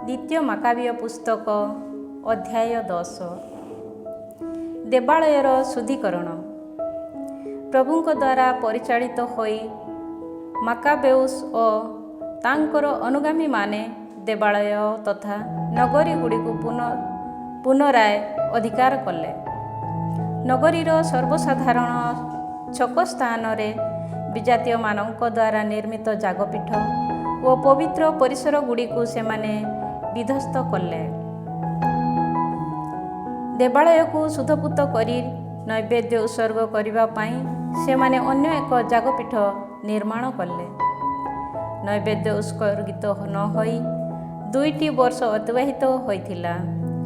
ଦ୍ୱିତୀୟ ମାକାବୀୟ ପୁସ୍ତକ ଅଧ୍ୟାୟ 10। ଦେବାଳୟର ଶୁଦ୍ଧୀକରଣ। ପ୍ରଭୁଙ୍କ ଦ୍ୱାରା ପରିଚାଳିତ ହୋଇ ମାକାବେଉସ୍ ଓ ତାଙ୍କର ଅନୁଗାମୀମାନେ ଦେବାଳୟ ତଥା ନଗରୀଗୁଡ଼ିକୁ ପୁନରାୟ ଅଧିକାର କଲେ। ନଗରୀର ସର୍ବସାଧାରଣ ଛକ ସ୍ଥାନରେ ବିଜାତୀୟମାନଙ୍କ ଦ୍ୱାରା ନିର୍ମିତ ଯାଗପୀଠ ଓ ପବିତ୍ର ପରିସରଗୁଡ଼ିକୁ ସେମାନେ ବିଧ୍ୱସ୍ତ କଲେ। ଦେବାଳୟକୁ ଶୁଦ୍ଧପୂତ କରି ନୈବେଦ୍ୟ ଉତ୍ସର୍ଗ କରିବା ପାଇଁ ସେମାନେ ଅନ୍ୟ ଏକ ଯାଗପୀଠ ନିର୍ମାଣ କଲେ। ନୈବେଦ୍ୟ ଉତ୍ସର୍ଗିତ ନ ହୋଇ 2ଟି ବର୍ଷ ଅତିବାହିତ ହୋଇଥିଲା।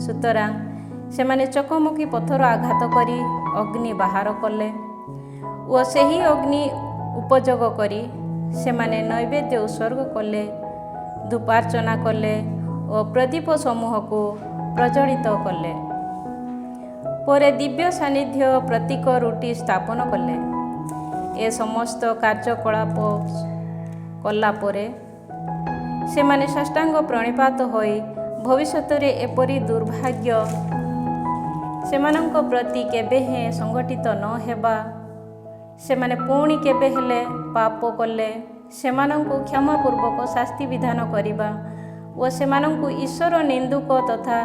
ସୁତରାଂ ସେମାନେ ଚକମକି ପଥର ଆଘାତ କରି ଅଗ୍ନି ବାହାର କଲେ ଓ ସେହି ଅଗ୍ନି ଉପଯୋଗ କରି ସେମାନେ ନୈବେଦ୍ୟ ଉତ୍ସର୍ଗ କଲେ, ଧୂପାର୍ଚ୍ଚନା କଲେ ଓ ପ୍ରଦୀପ ସମୂହକୁ ପ୍ରଜ୍ୱଳିତ କଲେ। ପରେ ଦିବ୍ୟ ସାନ୍ନିଧ୍ୟ ପ୍ରତୀକ ରୁଟି ସ୍ଥାପନ କଲେ। ଏ ସମସ୍ତ କାର୍ଯ୍ୟକଳାପ କଲା ପରେ ସେମାନେ ସାଷ୍ଟାଙ୍ଗ ପ୍ରଣିପାତ ହୋଇ ଭବିଷ୍ୟତରେ ଏପରି ଦୁର୍ଭାଗ୍ୟ ସେମାନଙ୍କ ପ୍ରତି କେବେ ହେଁ ସଂଘଟିତ ନ ହେବା, ସେମାନେ ପୁଣି କେବେ ହେଲେ ପାପ କଲେ ସେମାନଙ୍କୁ କ୍ଷମାପୂର୍ବକ ଶାସ୍ତି ବିଧାନ କରିବା ଓ ସେମାନଙ୍କୁ ଈଶ୍ୱର ନିନ୍ଦୁକ ତଥା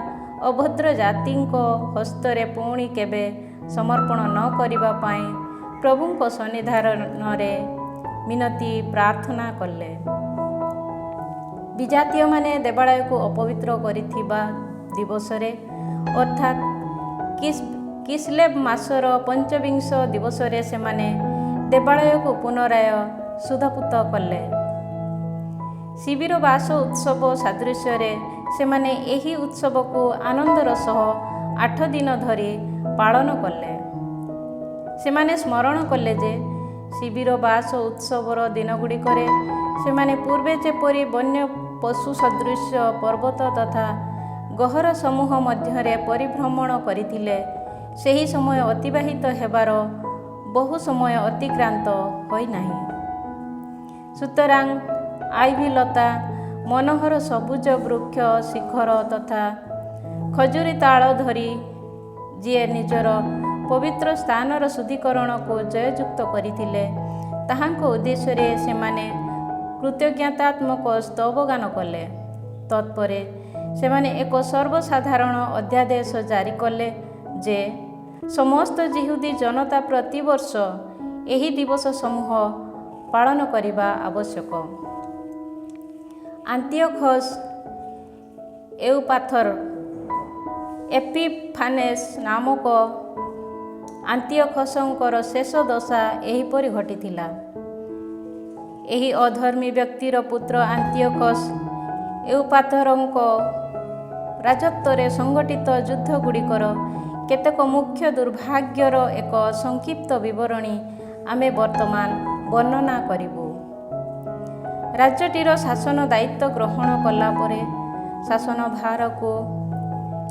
ଅଭଦ୍ର ଜାତିଙ୍କ ହସ୍ତରେ ପୁଣି କେବେ ସମର୍ପଣ ନ କରିବା ପାଇଁ ପ୍ରଭୁଙ୍କ ସନ୍ନିଧାନରେ ମିନତି ପ୍ରାର୍ଥନା କଲେ। ବିଜାତୀୟମାନେ ଦେବାଳୟକୁ ଅପବିତ୍ର କରିଥିବା ଦିବସରେ ଅର୍ଥାତ୍ କିସ୍ଲେଭ ମାସର 25 ଦିବସରେ ସେମାନେ ଦେବାଳୟକୁ ପୁନରାୟ ଶୁଦ୍ଧପୂତ କଲେ। ଶିବିର ବାସ ଉତ୍ସବ ସାଦୃଶ୍ୟରେ ସେମାନେ ଏହି ଉତ୍ସବକୁ ଆନନ୍ଦର ସହ 8 ଦିନ ଧରି ପାଳନ କଲେ। ସେମାନେ ସ୍ମରଣ କଲେ ଯେ ଶିବିର ବାସ ଉତ୍ସବର ଦିନଗୁଡ଼ିକରେ ସେମାନେ ପୂର୍ବେ ଯେପରି ବନ୍ୟ ପଶୁ ସଦୃଶ ପର୍ବତ ତଥା ଗହର ସମୂହ ମଧ୍ୟରେ ପରିଭ୍ରମଣ କରିଥିଲେ, ସେହି ସମୟ ଅତିବାହିତ ହେବାର ବହୁ ସମୟ ଅତିକ୍ରାନ୍ତ ହୋଇନାହିଁ। ସୁତରାଂ ଆଇଭି ଲତା, ମନୋହର ସବୁଜ ବୃକ୍ଷ ଶିଖର ତଥା ଖଜୁରୀ ତାଳ ଧରି ଯିଏ ନିଜର ପବିତ୍ର ସ୍ଥାନର ଶୁଦ୍ଧୀକରଣକୁ ଜୟଯୁକ୍ତ କରିଥିଲେ, ତାହାଙ୍କ ଉଦ୍ଦେଶ୍ୟରେ ସେମାନେ କୃତଜ୍ଞତାତ୍ମକ ସ୍ତବଗାନ କଲେ। ତତ୍ପରେ ସେମାନେ ଏକ ସର୍ବସାଧାରଣ ଅଧ୍ୟାଦେଶ ଜାରି କଲେ ଯେ ସମସ୍ତ ଯିହୁଦୀ ଜନତା ପ୍ରତିବର୍ଷ ଏହି ଦିବସ ସମୂହ ପାଳନ କରିବା ଆବଶ୍ୟକ। ଆନ୍ତିଓଖସ୍ ଏଉପାଥର ଏପିଫାନେସ୍ ନାମକ ଆନ୍ତିଓଖସଙ୍କର ଶେଷ ଦଶା ଏହିପରି ଘଟିଥିଲା। ଏହି ଅଧର୍ମୀ ବ୍ୟକ୍ତିର ପୁତ୍ର ଆନ୍ତିଓଖସ୍ ଏଉପାଥରଙ୍କ ରାଜତ୍ୱରେ ସଂଗଠିତ ଯୁଦ୍ଧଗୁଡ଼ିକର କେତେକ ମୁଖ୍ୟ ଦୁର୍ଭାଗ୍ୟର ଏକ ସଂକ୍ଷିପ୍ତ ବିବରଣୀ ଆମେ ବର୍ତ୍ତମାନ ବର୍ଣ୍ଣନା କରିବୁ। ରାଜ୍ୟଟିର ଶାସନ ଦାୟିତ୍ୱ ଗ୍ରହଣ କଲା ପରେ ଶାସନଭାରକୁ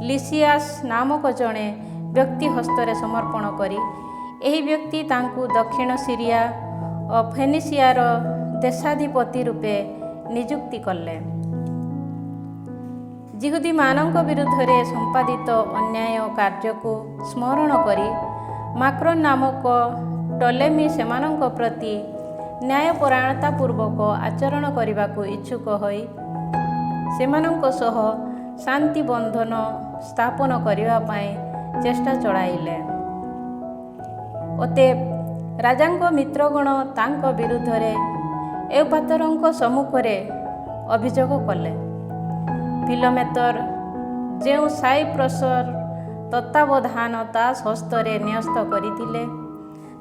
ଲିସିଆସ୍ ନାମକ ଜଣେ ବ୍ୟକ୍ତି ହସ୍ତରେ ସମର୍ପଣ କରି ଏହି ବ୍ୟକ୍ତି ତାଙ୍କୁ ଦକ୍ଷିଣ ସିରିଆ ଓ ଫେନିସିଆର ଦେଶାଧିପତି ରୂପେ ନିଯୁକ୍ତି କଲେ। ଯିହୁଦୀମାନଙ୍କ ବିରୁଦ୍ଧରେ ସମ୍ପାଦିତ ଅନ୍ୟାୟ କାର୍ଯ୍ୟକୁ ସ୍ମରଣ କରି ମାକ୍ରୋନ୍ ନାମକ ଟଲେମି ସେମାନଙ୍କ ପ୍ରତି ନ୍ୟାୟପରାୟଣତାପୂର୍ବକ ଆଚରଣ କରିବାକୁ ଇଚ୍ଛୁକ ହୋଇ ସେମାନଙ୍କ ସହ ଶାନ୍ତି ବନ୍ଧନ ସ୍ଥାପନ କରିବା ପାଇଁ ଚେଷ୍ଟା ଚଳାଇଲେ। ଅତଏବ ରାଜାଙ୍କ ମିତ୍ରଗଣ ତାଙ୍କ ବିରୁଦ୍ଧରେ ଏଉପାଥରଙ୍କ ସମ୍ମୁଖରେ ଅଭିଯୋଗ କଲେ। ଫିଲୋମେତର ଯେଉଁ ସାଇପ୍ରସର ତତ୍ତ୍ୱାବଧାନ ତା ହସ୍ତରେ ନ୍ୟସ୍ତ କରିଥିଲେ,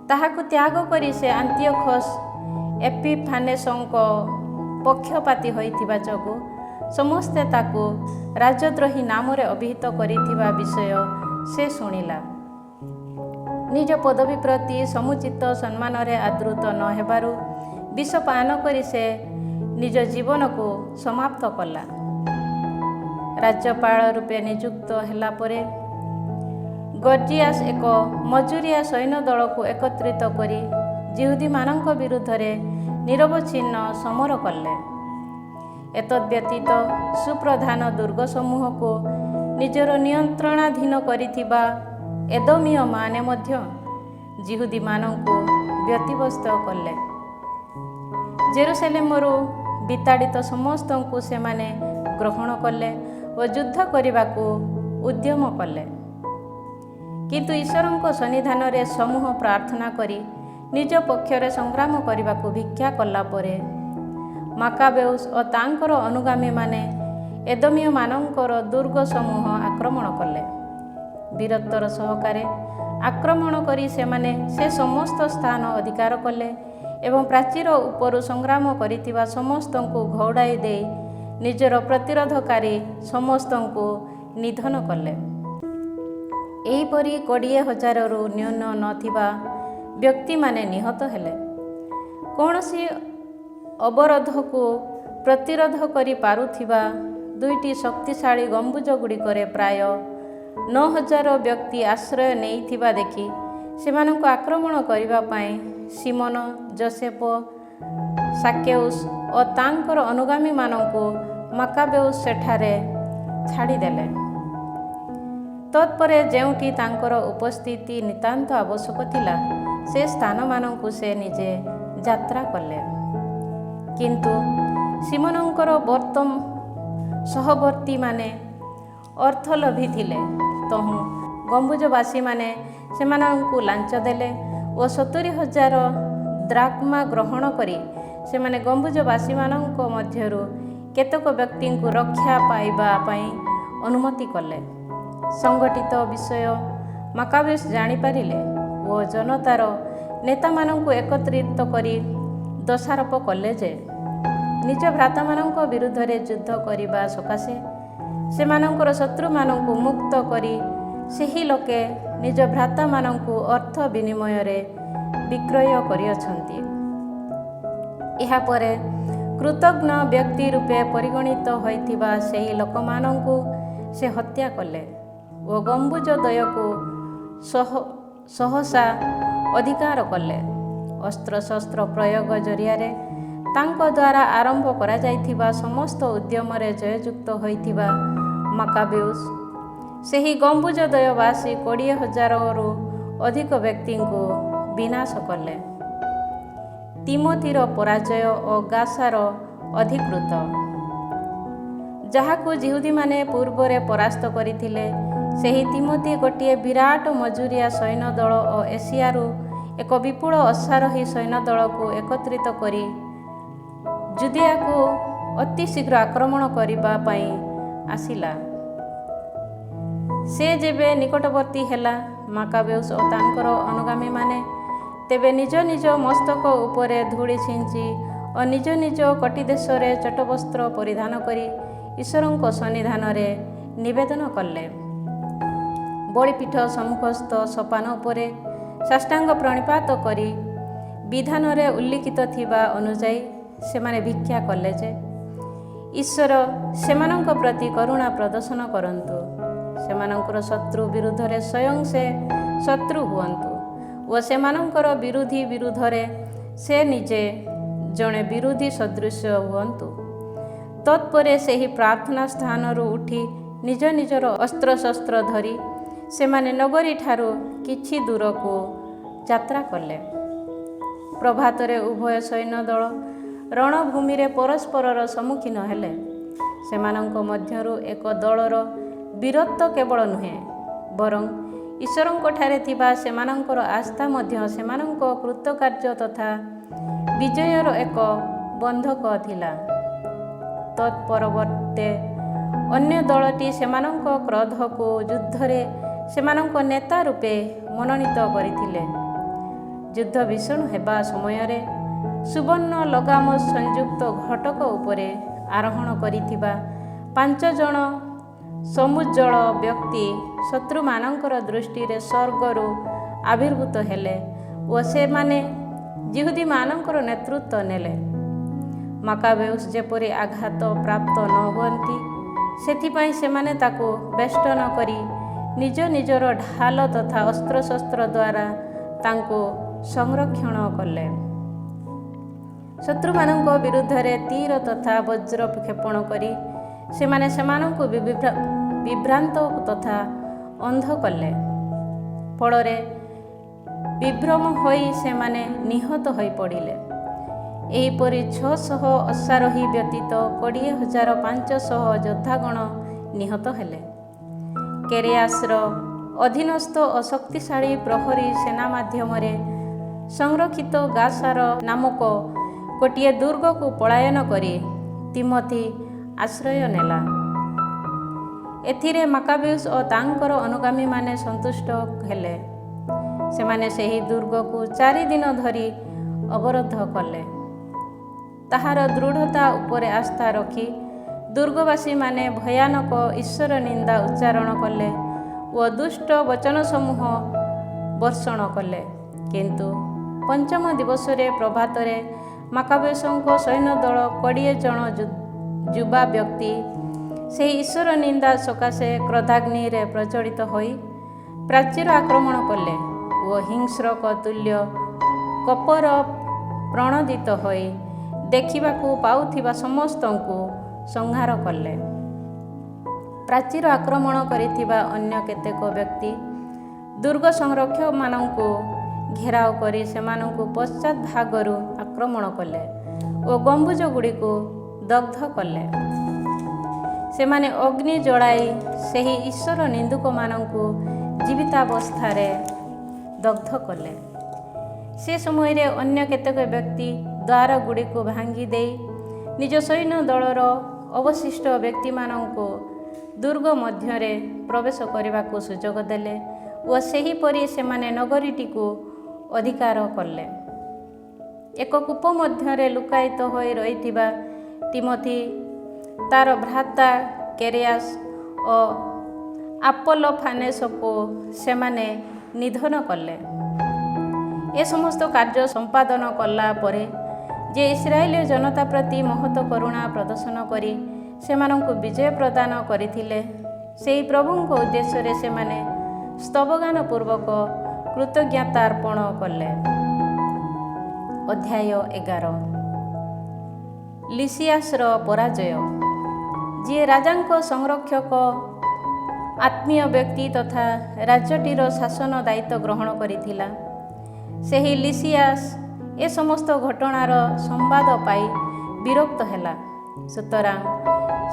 ତାହାକୁ ତ୍ୟାଗ କରି ସେ ଆନ୍ତିଓଖସ୍ ଏପିଫାନେସଙ୍କ ପକ୍ଷପାତୀ ହୋଇଥିବା ଯୋଗୁଁ ସମସ୍ତେ ତାକୁ ରାଜଦ୍ରୋହୀ ନାମରେ ଅଭିହିତ କରିଥିବା ବିଷୟ ସେ ଶୁଣିଲା। ନିଜ ପଦବୀ ପ୍ରତି ସମୁଚିତ ସମ୍ମାନରେ ଆଦୃତ ନ ହେବାରୁ ବିଷ ପାନ କରି ସେ ନିଜ ଜୀବନକୁ ସମାପ୍ତ କଲା। ରାଜ୍ୟପାଳ ରୂପେ ନିଯୁକ୍ତ ହେଲା ପରେ ଗର୍ଜିଆସ୍ ଏକ ମଜୁରିଆ ସୈନ୍ୟ ଦଳକୁ ଏକତ୍ରିତ କରି ଯିହୁଦୀମାନଙ୍କ ବିରୁଦ୍ଧରେ ନିରବଚ୍ଛିନ୍ନ ସମର କଲେ। ଏତଦ୍‌ବ୍ୟତୀତ ସୁପ୍ରଧାନ ଦୁର୍ଗ ସମୂହକୁ ନିଜର ନିୟନ୍ତ୍ରଣାଧୀନ କରିଥିବା ଏଦୋମୀୟମାନେ ମଧ୍ୟ ଯିହୁଦୀମାନଙ୍କୁ ବ୍ୟତିବ୍ୟସ୍ତ କଲେ। ଜେରୁସାଲେମରୁ ବିତାଡ଼ିତ ସମସ୍ତଙ୍କୁ ସେମାନେ ଗ୍ରହଣ କଲେ ଓ ଯୁଦ୍ଧ କରିବାକୁ ଉଦ୍ୟମ କଲେ। କିନ୍ତୁ ଈଶ୍ୱରଙ୍କ ସନ୍ନିଧାନରେ ସମୂହ ପ୍ରାର୍ଥନା କରି ନିଜ ପକ୍ଷରେ ସଂଗ୍ରାମ କରିବାକୁ ଭିକ୍ଷା କଲା ପରେ ମାକାବେଉସ୍ ଓ ତାଙ୍କର ଅନୁଗାମୀମାନେ ଏଦୋମୀୟମାନଙ୍କର ଦୁର୍ଗ ସମୂହ ଆକ୍ରମଣ କଲେ। ବୀରତ୍ୱର ସହକାରେ ଆକ୍ରମଣ କରି ସେମାନେ ସେ ସମସ୍ତ ସ୍ଥାନ ଅଧିକାର କଲେ ଏବଂ ପ୍ରାଚୀର ଉପରୁ ସଂଗ୍ରାମ କରିଥିବା ସମସ୍ତଙ୍କୁ ଘଉଡ଼ାଇ ଦେଇ ନିଜର ପ୍ରତିରୋଧକାରୀ ସମସ୍ତଙ୍କୁ ନିଧନ କଲେ। ଏହିପରି 20,000ରୁ ନ୍ୟୁନ ନଥିବା ବ୍ୟକ୍ତିମାନେ ନିହତ ହେଲେ। କୌଣସି ଅବରୋଧକୁ ପ୍ରତିରୋଧ କରିପାରୁଥିବା ଦୁଇଟି ଶକ୍ତିଶାଳୀ ଗମ୍ବୁଜଗୁଡ଼ିକରେ ପ୍ରାୟ 9,000 ବ୍ୟକ୍ତି ଆଶ୍ରୟ ନେଇଥିବା ଦେଖି ସେମାନଙ୍କୁ ଆକ୍ରମଣ କରିବା ପାଇଁ ସିମୋନ, ଯୋସେଫ, ସାକେଉସ୍ ଓ ତାଙ୍କର ଅନୁଗାମୀମାନଙ୍କୁ ମାକାବେଉସ୍ ସେଠାରେ ଛାଡ଼ିଦେଲେ। ତତ୍ପରେ ଯେଉଁଠି ତାଙ୍କର ଉପସ୍ଥିତି ନିତାନ୍ତ ଆବଶ୍ୟକ ଥିଲା ସେ ସ୍ଥାନମାନଙ୍କୁ ସେ ନିଜେ ଯାତ୍ରା କଲେ। କିନ୍ତୁ ସିମୋନଙ୍କର ସହବର୍ତ୍ତୀମାନେ ଅର୍ଥଲୋଭୀ ଥିଲେ। ତହୁଁ ଗମ୍ବୁଜବାସୀମାନେ ସେମାନଙ୍କୁ ଲାଞ୍ଚ ଦେଲେ ଓ 70,000 ଦ୍ରାକ୍ମା ଗ୍ରହଣ କରି ସେମାନେ ଗମ୍ବୁଜବାସୀମାନଙ୍କ ମଧ୍ୟରୁ କେତେକ ବ୍ୟକ୍ତିଙ୍କୁ ରକ୍ଷା ପାଇବା ପାଇଁ ଅନୁମତି କଲେ। ସଂଗଠିତ ବିଷୟ ମାକାବେଉସ୍ ଜାଣିପାରିଲେ ଓ ଜନତାର ନେତାମାନଙ୍କୁ ଏକତ୍ରିତ କରି ଦୋଷାରୋପ କଲେ ଯେ ନିଜ ଭ୍ରାତାମାନଙ୍କ ବିରୁଦ୍ଧରେ ଯୁଦ୍ଧ କରିବା ସକାଶେ ସେମାନଙ୍କର ଶତ୍ରୁମାନଙ୍କୁ ମୁକ୍ତ କରି ସେହି ଲୋକେ ନିଜ ଭ୍ରାତାମାନଙ୍କୁ ଅର୍ଥ ବିନିମୟରେ ବିକ୍ରୟ କରିଅଛନ୍ତି। ଏହାପରେ କୃତଘ୍ନ ବ୍ୟକ୍ତି ରୂପେ ପରିଗଣିତ ହୋଇଥିବା ସେହି ଲୋକମାନଙ୍କୁ ସେ ହତ୍ୟା କଲେ ଓ ଗମ୍ବୁଜଦ୍ୱୟକୁ ସହସା ଅଧିକାର କଲେ। ଅସ୍ତ୍ରଶସ୍ତ୍ର ପ୍ରୟୋଗ ଜରିଆରେ ତାଙ୍କ ଦ୍ୱାରା ଆରମ୍ଭ କରାଯାଇଥିବା ସମସ୍ତ ଉଦ୍ୟମରେ ଜୟଯୁକ୍ତ ହୋଇଥିବା ମାକାବେଉସ୍ ସେହି ଗମ୍ବୁଜଦ୍ୱୟବାସୀ 20,000ରୁ ଅଧିକ ବ୍ୟକ୍ତିଙ୍କୁ ବିନାଶ କଲେ। ତିମୋଥିର ପରାଜୟ ଓ ଗାସାର ଅଧିକୃତ। ଯାହାକୁ ଯିହୁଦୀମାନେ ପୂର୍ବରେ ପରାସ୍ତ କରିଥିଲେ, ସେହି ତିମୋଥି ଗୋଟିଏ ବିରାଟ ମଜୁରିଆ ସୈନ୍ୟଦଳ ଓ ଏସିଆରୁ ଏକ ବିପୁଳ ଅଶ୍ୱାରୋହୀ ସୈନ୍ୟଦଳକୁ ଏକତ୍ରିତ କରି ଜୁଦିଆକୁ ଅତି ଶୀଘ୍ର ଆକ୍ରମଣ କରିବା ପାଇଁ ଆସିଲା। ସେ ଯେବେ ନିକଟବର୍ତ୍ତୀ ହେଲା, ମାକାବେଉସ୍ ଓ ତାଙ୍କର ଅନୁଗାମୀମାନେ ତେବେ ନିଜ ନିଜ ମସ୍ତକ ଉପରେ ଧୂଳି ଛିଞ୍ଚି ଓ ନିଜ ନିଜ କଟିଦେଶରେ ଚଟବସ୍ତ୍ର ପରିଧାନ କରି ଈଶ୍ୱରଙ୍କ ସନ୍ନିଧାନରେ ନିବେଦନ କଲେ। ବଳିପୀଠ ସମ୍ମୁଖସ୍ଥ ସୋପାନ ଉପରେ ସାଷ୍ଟାଙ୍ଗ ପ୍ରଣିପାତ କରି ବିଧାନରେ ଉଲ୍ଲିଖିତ ଥିବା ଅନୁଯାୟୀ ସେମାନେ ଭିକ୍ଷା କଲେ ଯେ ଈଶ୍ୱର ସେମାନଙ୍କ ପ୍ରତି କରୁଣା ପ୍ରଦର୍ଶନ କରନ୍ତୁ, ସେମାନଙ୍କର ଶତ୍ରୁ ବିରୁଦ୍ଧରେ ସ୍ୱୟଂ ସେ ଶତ୍ରୁ ହୁଅନ୍ତୁ ଓ ସେମାନଙ୍କର ବିରୋଧୀ ବିରୁଦ୍ଧରେ ସେ ନିଜେ ଜଣେ ବିରୋଧୀ ସଦୃଶ ହୁଅନ୍ତୁ। ତତ୍ପରେ ସେହି ପ୍ରାର୍ଥନା ସ୍ଥାନରୁ ଉଠି ନିଜ ନିଜର ଅସ୍ତ୍ରଶସ୍ତ୍ର ଧରି ସେମାନେ ନଗରୀଠାରୁ କିଛି ଦୂରକୁ ଯାତ୍ରା କଲେ। ପ୍ରଭାତରେ ଉଭୟ ସୈନ୍ୟଦଳ ରଣଭୂମିରେ ପରସ୍ପରର ସମ୍ମୁଖୀନ ହେଲେ। ସେମାନଙ୍କ ମଧ୍ୟରୁ ଏକ ଦଳର ବୀରତ୍ୱ କେବଳ ନୁହେଁ, ବରଂ ଈଶ୍ୱରଙ୍କଠାରେ ଥିବା ସେମାନଙ୍କର ଆସ୍ଥା ମଧ୍ୟ ସେମାନଙ୍କ କୃତକାର୍ଯ୍ୟ ତଥା ବିଜୟର ଏକ ବନ୍ଧକ ଥିଲା। ତତ୍ପରବର୍ତ୍ତେ ଅନ୍ୟ ଦଳଟି ସେମାନଙ୍କ କ୍ରୋଧକୁ ଯୁଦ୍ଧରେ ସେମାନଙ୍କ ନେତା ରୂପେ ମନୋନୀତ କରିଥିଲେ। ଯୁଦ୍ଧ ଭୀଷଣ ହେବା ସମୟରେ ସୁବର୍ଣ୍ଣ ଲଗାମ ସଂଯୁକ୍ତ ଘଟକ ଉପରେ ଆରୋହଣ କରିଥିବା 5 ଜଣ ସମୁଜ୍ଜ୍ୱଳ ବ୍ୟକ୍ତି ଶତ୍ରୁମାନଙ୍କର ଦୃଷ୍ଟିରେ ସ୍ୱର୍ଗରୁ ଆବିର୍ଭୂତ ହେଲେ ଓ ସେମାନେ ଯିହୁଦୀମାନଙ୍କର ନେତୃତ୍ୱ ନେଲେ। ମାକାବେଉସ୍ ଯେପରି ଆଘାତ ପ୍ରାପ୍ତ ନ ହୁଅନ୍ତି ସେଥିପାଇଁ ସେମାନେ ତାକୁ ବେଷ୍ଟନ କରି ନିଜ ନିଜର ଢାଲ ତଥା ଅସ୍ତ୍ରଶସ୍ତ୍ର ଦ୍ୱାରା ତାଙ୍କୁ ସଂରକ୍ଷଣ କଲେ। ଶତ୍ରୁମାନଙ୍କ ବିରୁଦ୍ଧରେ ତୀର ତଥା ବଜ୍ର କ୍ଷେପଣ କରି ସେମାନେ ସେମାନଙ୍କୁ ବିଭ୍ରାନ୍ତ ତଥା ଅନ୍ଧ କଲେ। ଫଳରେ ବିଭ୍ରମ ହୋଇ ସେମାନେ ନିହତ ହୋଇପଡ଼ିଲେ। ଏହିପରି 600 ଅଶ୍ୱାରୋହୀ ବ୍ୟତୀତ 20,500 ଯୋଦ୍ଧାଗଣ ନିହତ ହେଲେ। କେରେୟାସର ଅଧୀନସ୍ଥ ଅଶକ୍ତିଶାଳୀ ପ୍ରହରୀ ସେନା ମାଧ୍ୟମରେ ସଂରକ୍ଷିତ ଗାସାର ନାମକ ଗୋଟିଏ ଦୁର୍ଗକୁ ପଳାୟନ କରି ତିମୋଥି ଆଶ୍ରୟ ନେଲା। ଏଥିରେ ମାକାବେଉସ ଓ ତାଙ୍କର ଅନୁଗାମୀମାନେ ସନ୍ତୁଷ୍ଟ ହେଲେ। ସେମାନେ ସେହି ଦୁର୍ଗକୁ 4 ଦିନ ଧରି ଅବରୋଧ କଲେ। ତାହାର ଦୃଢ଼ତା ଉପରେ ଆସ୍ଥା ରଖି ଦୁର୍ଗବାସୀମାନେ ଭୟାନକ ଈଶ୍ୱର ନିନ୍ଦା ଉଚ୍ଚାରଣ କଲେ ଓ ଦୁଷ୍ଟ ବଚନସମୂହ ବର୍ଷଣ କଲେ। କିନ୍ତୁ ପଞ୍ଚମ ଦିବସରେ ପ୍ରଭାତରେ ମାକାବେଉସଙ୍କ ସୈନ୍ୟଦଳ 20 ଜଣ ଯୁବା ବ୍ୟକ୍ତି ସେହି ଈଶ୍ୱର ନିନ୍ଦା ସକାଶେ କ୍ରୋଧାଗ୍ନିରେ ପ୍ରଜ୍ୱଳିତ ହୋଇ ପ୍ରାଚୀର ଆକ୍ରମଣ କଲେ ଓ ହିଂସ୍ରକ ତୁଲ୍ୟ କପୋର ପ୍ରଣୋଦିତ ହୋଇ ଦେଖିବାକୁ ପାଉଥିବା ସମସ୍ତଙ୍କୁ ସଂହାର କଲେ। ପ୍ରାଚୀର ଆକ୍ରମଣ କରିଥିବା ଅନ୍ୟ କେତେକ ବ୍ୟକ୍ତି ଦୁର୍ଗ ସଂରକ୍ଷକମାନଙ୍କୁ ଘେରାଉ କରି ସେମାନଙ୍କୁ ପଶ୍ଚାତ୍ ଭାଗରୁ ଆକ୍ରମଣ କଲେ ଓ ଗମ୍ବୁଜଗୁଡ଼ିକୁ ଦଗ୍ଧ କଲେ। ସେମାନେ ଅଗ୍ନି ଜଳାଇ ସେହି ଈଶ୍ୱର ନିନ୍ଦୁକମାନଙ୍କୁ ଜୀବିତାବସ୍ଥାରେ ଦଗ୍ଧ କଲେ। ସେ ସମୟରେ ଅନ୍ୟ କେତେକ ବ୍ୟକ୍ତି ଦ୍ୱାରଗୁଡ଼ିକୁ ଭାଙ୍ଗି ଦେଇ ନିଜ ସୈନ୍ୟ ଦଳର ଅବଶିଷ୍ଟ ବ୍ୟକ୍ତିମାନଙ୍କୁ ଦୁର୍ଗ ମଧ୍ୟରେ ପ୍ରବେଶ କରିବାକୁ ସୁଯୋଗ ଦେଲେ ଓ ସେହିପରି ସେମାନେ ନଗରୀଟିକୁ ଅଧିକାର କଲେ। ଏକ କୂପ ମଧ୍ୟରେ ଲୁକାୟିତ ହୋଇ ରହିଥିବା ତିମୋଥି, ତାର ଭ୍ରାତା କେରେୟାସ ଓ ଆପୋଲୋଫାନେସକୁ ସେମାନେ ନିଧନ କଲେ। ଏ ସମସ୍ତ କାର୍ଯ୍ୟ ସମ୍ପାଦନ କଲା ପରେ ଯେ ଇସ୍ରାଏଲୀୟ ଜନତା ପ୍ରତି ମହତ କରୁଣା ପ୍ରଦର୍ଶନ କରି ସେମାନଙ୍କୁ ବିଜୟ ପ୍ରଦାନ କରିଥିଲେ, ସେହି ପ୍ରଭୁଙ୍କ ଉଦ୍ଦେଶ୍ୟରେ ସେମାନେ ସ୍ତବଗାନ ପୂର୍ବକ କୃତଜ୍ଞତାର୍ପଣ କଲେ। ଅଧ୍ୟାୟ 11। ଲିସିଆସର ପରାଜୟ। ଯିଏ ରାଜାଙ୍କ ସଂରକ୍ଷକ ଆତ୍ମୀୟ ବ୍ୟକ୍ତି ତଥା ରାଜ୍ୟଟିର ଶାସନ ଦାୟିତ୍ୱ ଗ୍ରହଣ କରିଥିଲା, ସେହି ଲିସିଆସ ଏ ସମସ୍ତ ଘଟଣାର ସମ୍ବାଦ ପାଇ ବିରକ୍ତ ହେଲା। ସୁତରାଂ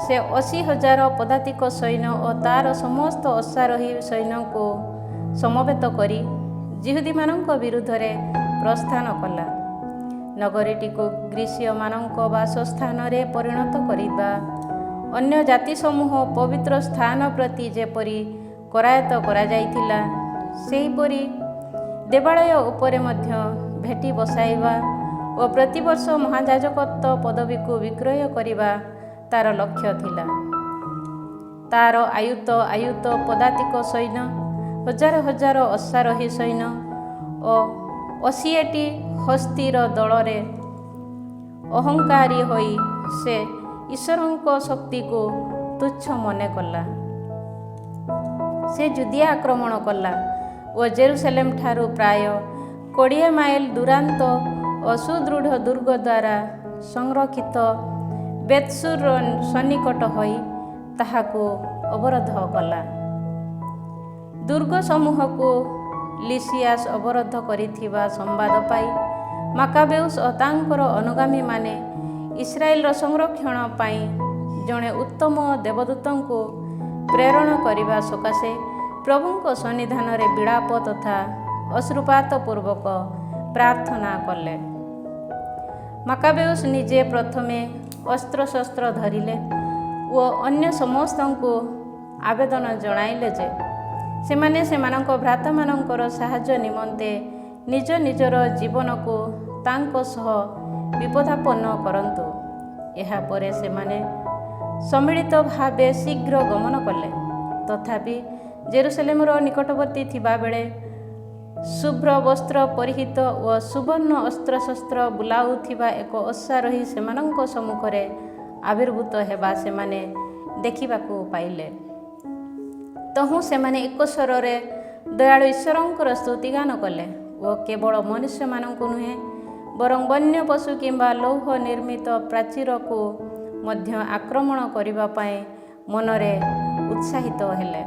ସେ 80,000 ପଦାତିକ ସୈନ୍ୟ ଓ ତାର ସମସ୍ତ ଅଶ୍ୱାରୋହୀ ସୈନ୍ୟଙ୍କୁ ସମବେତ କରି ଯିହୁଦୀମାନଙ୍କ ବିରୁଦ୍ଧରେ ପ୍ରସ୍ଥାନ କଲା। ନଗରୀଟିକୁ ଗ୍ରୀସୀୟମାନଙ୍କ ବାସସ୍ଥାନରେ ପରିଣତ କରିବା, ଅନ୍ୟ ଜାତିସମୂହ ପବିତ୍ର ସ୍ଥାନ ପ୍ରତି ଯେପରି କରାୟତ୍ତ କରାଯାଇଥିଲା, ସେହିପରି ଦେବାଳୟ ଉପରେ ମଧ୍ୟ ଭେଟି ବସାଇବା ଓ ପ୍ରତିବର୍ଷ ମହାଯାଜକତ୍ୱ ପଦବୀକୁ ବିକ୍ରୟ କରିବା ତାର ଲକ୍ଷ୍ୟ ଥିଲା। ତାର ଆୟୁତ ପଦାତିକ ସୈନ୍ୟ, ହଜାର ହଜାର ଅଶ୍ୱାରୋହୀ ସୈନ୍ୟ ଓ 80ଟି ହସ୍ତୀର ଦଳରେ ଅହଙ୍କାରୀ ହୋଇ ସେ ଈଶ୍ୱରଙ୍କ ଶକ୍ତିକୁ ତୁଚ୍ଛ ମନେ କଲା। ସେ ଜୁଦିଆ ଆକ୍ରମଣ କଲା ଓ ଜେରୁସାଲେମ ଠାରୁ ପ୍ରାୟ 20 ମାଇଲ ଦୂରାନ୍ତ ଓ ସୁଦୃଢ଼ ଦୁର୍ଗ ଦ୍ୱାରା ସଂରକ୍ଷିତ ବେତ୍‌ସୁର ସନ୍ନିକଟ ହୋଇ ତାହାକୁ ଅବରୋଧ କଲା। ଦୁର୍ଗ ସମୂହକୁ ଲିସିଆସ ଅବରୋଧ କରିଥିବା ସମ୍ବାଦ ପାଇ ମାକାବେଉସ ଓ ତାଙ୍କର ଅନୁଗାମୀମାନେ ଇସ୍ରାଏଲର ସଂରକ୍ଷଣ ପାଇଁ ଜଣେ ଉତ୍ତମ ଦେବଦୂତଙ୍କୁ ପ୍ରେରଣ କରିବା ସକାଶେ ପ୍ରଭୁଙ୍କ ସନ୍ନିଧାନରେ ବିଳାପ ତଥା ଅଶ୍ରୁପାତ ପୂର୍ବକ ପ୍ରାର୍ଥନା କଲେ। ମାକାବେଉସ ନିଜେ ପ୍ରଥମେ ଅସ୍ତ୍ରଶସ୍ତ୍ର ଧରିଲେ ଓ ଅନ୍ୟ ସମସ୍ତଙ୍କୁ ଆବେଦନ ଜଣାଇଲେ ଯେ ସେମାନେ ସେମାନଙ୍କ ଭ୍ରାତାମାନଙ୍କର ସାହାଯ୍ୟ ନିମନ୍ତେ ନିଜ ନିଜର ଜୀବନକୁ ତାଙ୍କ ସହ ବିପଦାପନ୍ନ କରନ୍ତୁ। ଏହାପରେ ସେମାନେ ସମ୍ମିଳିତ ଭାବେ ଶୀଘ୍ର ଗମନ କଲେ। ତଥାପି ଜେରୁସାଲେମର ନିକଟବର୍ତ୍ତୀ ଥିବାବେଳେ ଶୁଭ୍ର ବସ୍ତ୍ର ପରିହିତ ଓ ସୁବର୍ଣ୍ଣ ଅସ୍ତ୍ରଶସ୍ତ୍ର ବୁଲାଉଥିବା ଏକ ଅଶ୍ୱାରୋହୀ ସେମାନଙ୍କ ସମ୍ମୁଖରେ ଆବିର୍ଭୂତ ହେବା ସେମାନେ ଦେଖିବାକୁ ପାଇଲେ। ତହୁଁ ସେମାନେ ଏକ ସ୍ୱରରେ ଦୟାଳୁ ଈଶ୍ୱରଙ୍କର ସ୍ତୁତିଗାନ କଲେ ଓ କେବଳ ମନୁଷ୍ୟମାନଙ୍କୁ ନୁହେଁ ବରଂ ବନ୍ୟ ପଶୁ କିମ୍ବା ଲୌହ ନିର୍ମିତ ପ୍ରାଚୀରକୁ ମଧ୍ୟ ଆକ୍ରମଣ କରିବା ପାଇଁ ମନରେ ଉତ୍ସାହିତ ହେଲେ।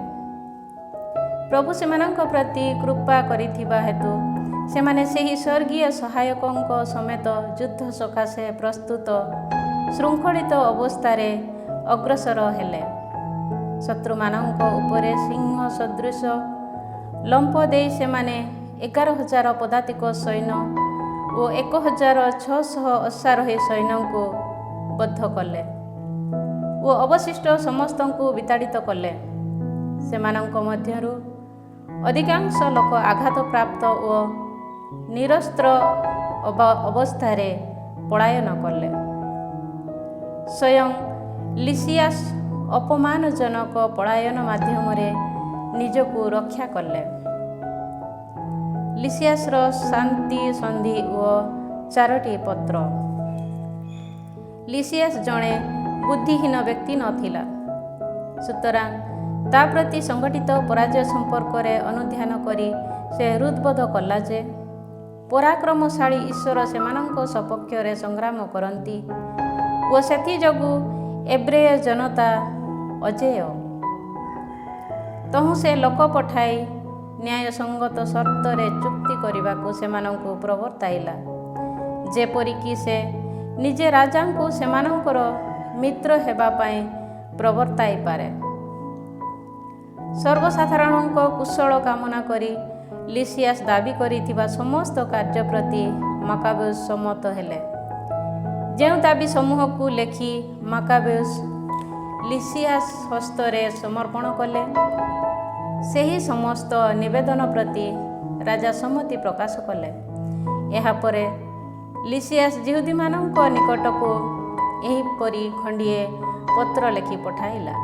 ପ୍ରଭୁ ସେମାନଙ୍କ ପ୍ରତି କୃପା କରିଥିବା ହେତୁ ସେମାନେ ସେହି ସ୍ୱର୍ଗୀୟ ସହାୟକଙ୍କ ସମେତ ଯୁଦ୍ଧ ସକାଶେ ପ୍ରସ୍ତୁତ ଶୃଙ୍ଖଳିତ ଅବସ୍ଥାରେ ଅଗ୍ରସର ହେଲେ। ଶତ୍ରୁମାନଙ୍କ ଉପରେ ସିଂହ ସଦୃଶ ଲମ୍ଫ ଦେଇ ସେମାନେ 11,000 ପଦାତିକ ସୈନ୍ୟ ଓ 1,600 ଅଶ୍ୱାରୋହୀ ସୈନ୍ୟଙ୍କୁ ବଦ୍ଧ କଲେ ଓ ଅବଶିଷ୍ଟ ସମସ୍ତଙ୍କୁ ବିତାଡ଼ିତ କଲେ। ସେମାନଙ୍କ ମଧ୍ୟରୁ ଅଧିକାଂଶ ଲୋକ ଆଘାତପ୍ରାପ୍ତ ଓ ନିରସ୍ତ୍ର ଅବସ୍ଥାରେ ପଳାୟନ କଲେ। ସ୍ୱୟଂ ଲିସିଆସ୍ ଅପମାନଜନକ ପଳାୟନ ମାଧ୍ୟମରେ ନିଜକୁ ରକ୍ଷା କଲେ। ଲିସିଆସର ଶାନ୍ତି ସନ୍ଧି ଓ 4ଟି ପତ୍ର। ଲିସିଆସ୍ ଜଣେ ବୁଦ୍ଧିହୀନ ବ୍ୟକ୍ତି ନଥିଲା, ସୁତରାଂ ତା ପ୍ରତି ସଂଗଠିତ ପରାଜୟ ସମ୍ପର୍କରେ ଅନୁଧ୍ୟାନ କରି ସେ ହୃଦବୋଧ କଲା ଯେ ପରାକ୍ରମଶାଳୀ ଈଶ୍ୱର ସେମାନଙ୍କ ସପକ୍ଷରେ ସଂଗ୍ରାମ କରନ୍ତି ଓ ସେଥିଯୋଗୁଁ ଏବ୍ରେୟ ଜନତା ଅଜେୟ। ତହୁଁ ସେ ଲୋକ ପଠାଇ ନ୍ୟାୟସଙ୍ଗତ ସର୍ତ୍ତରେ ଚୁକ୍ତି କରିବାକୁ ସେମାନଙ୍କୁ ପ୍ରବର୍ତ୍ତାଇଲା, ଯେପରିକି ସେ ନିଜେ ରାଜାଙ୍କୁ ସେମାନଙ୍କର ମିତ୍ର ହେବା ପାଇଁ ପ୍ରବର୍ତ୍ତାଇପାରେ। ସର୍ବସାଧାରଣଙ୍କ କୁଶଳ କାମନା କରି ଲିସିଆସ୍ ଦାବି କରିଥିବା ସମସ୍ତ କାର୍ଯ୍ୟ ପ୍ରତି ମାକାବେଉସ୍ ସମ୍ମତ ହେଲେ। ଯେଉଁ ଦାବି ସମୂହକୁ ଲେଖି ମାକାବେଉସ୍ ଲିସିଆସ୍ ହସ୍ତରେ ସମର୍ପଣ କଲେ, ସେହି ସମସ୍ତ ନିବେଦନ ପ୍ରତି ରାଜା ସମ୍ମତି ପ୍ରକାଶ କଲେ। ଏହାପରେ ଲିସିଆସ୍ ଯିହୁଦୀମାନଙ୍କ ନିକଟକୁ ଏହିପରି ଖଣ୍ଡିଏ ପତ୍ର ଲେଖି ପଠାଇଲା।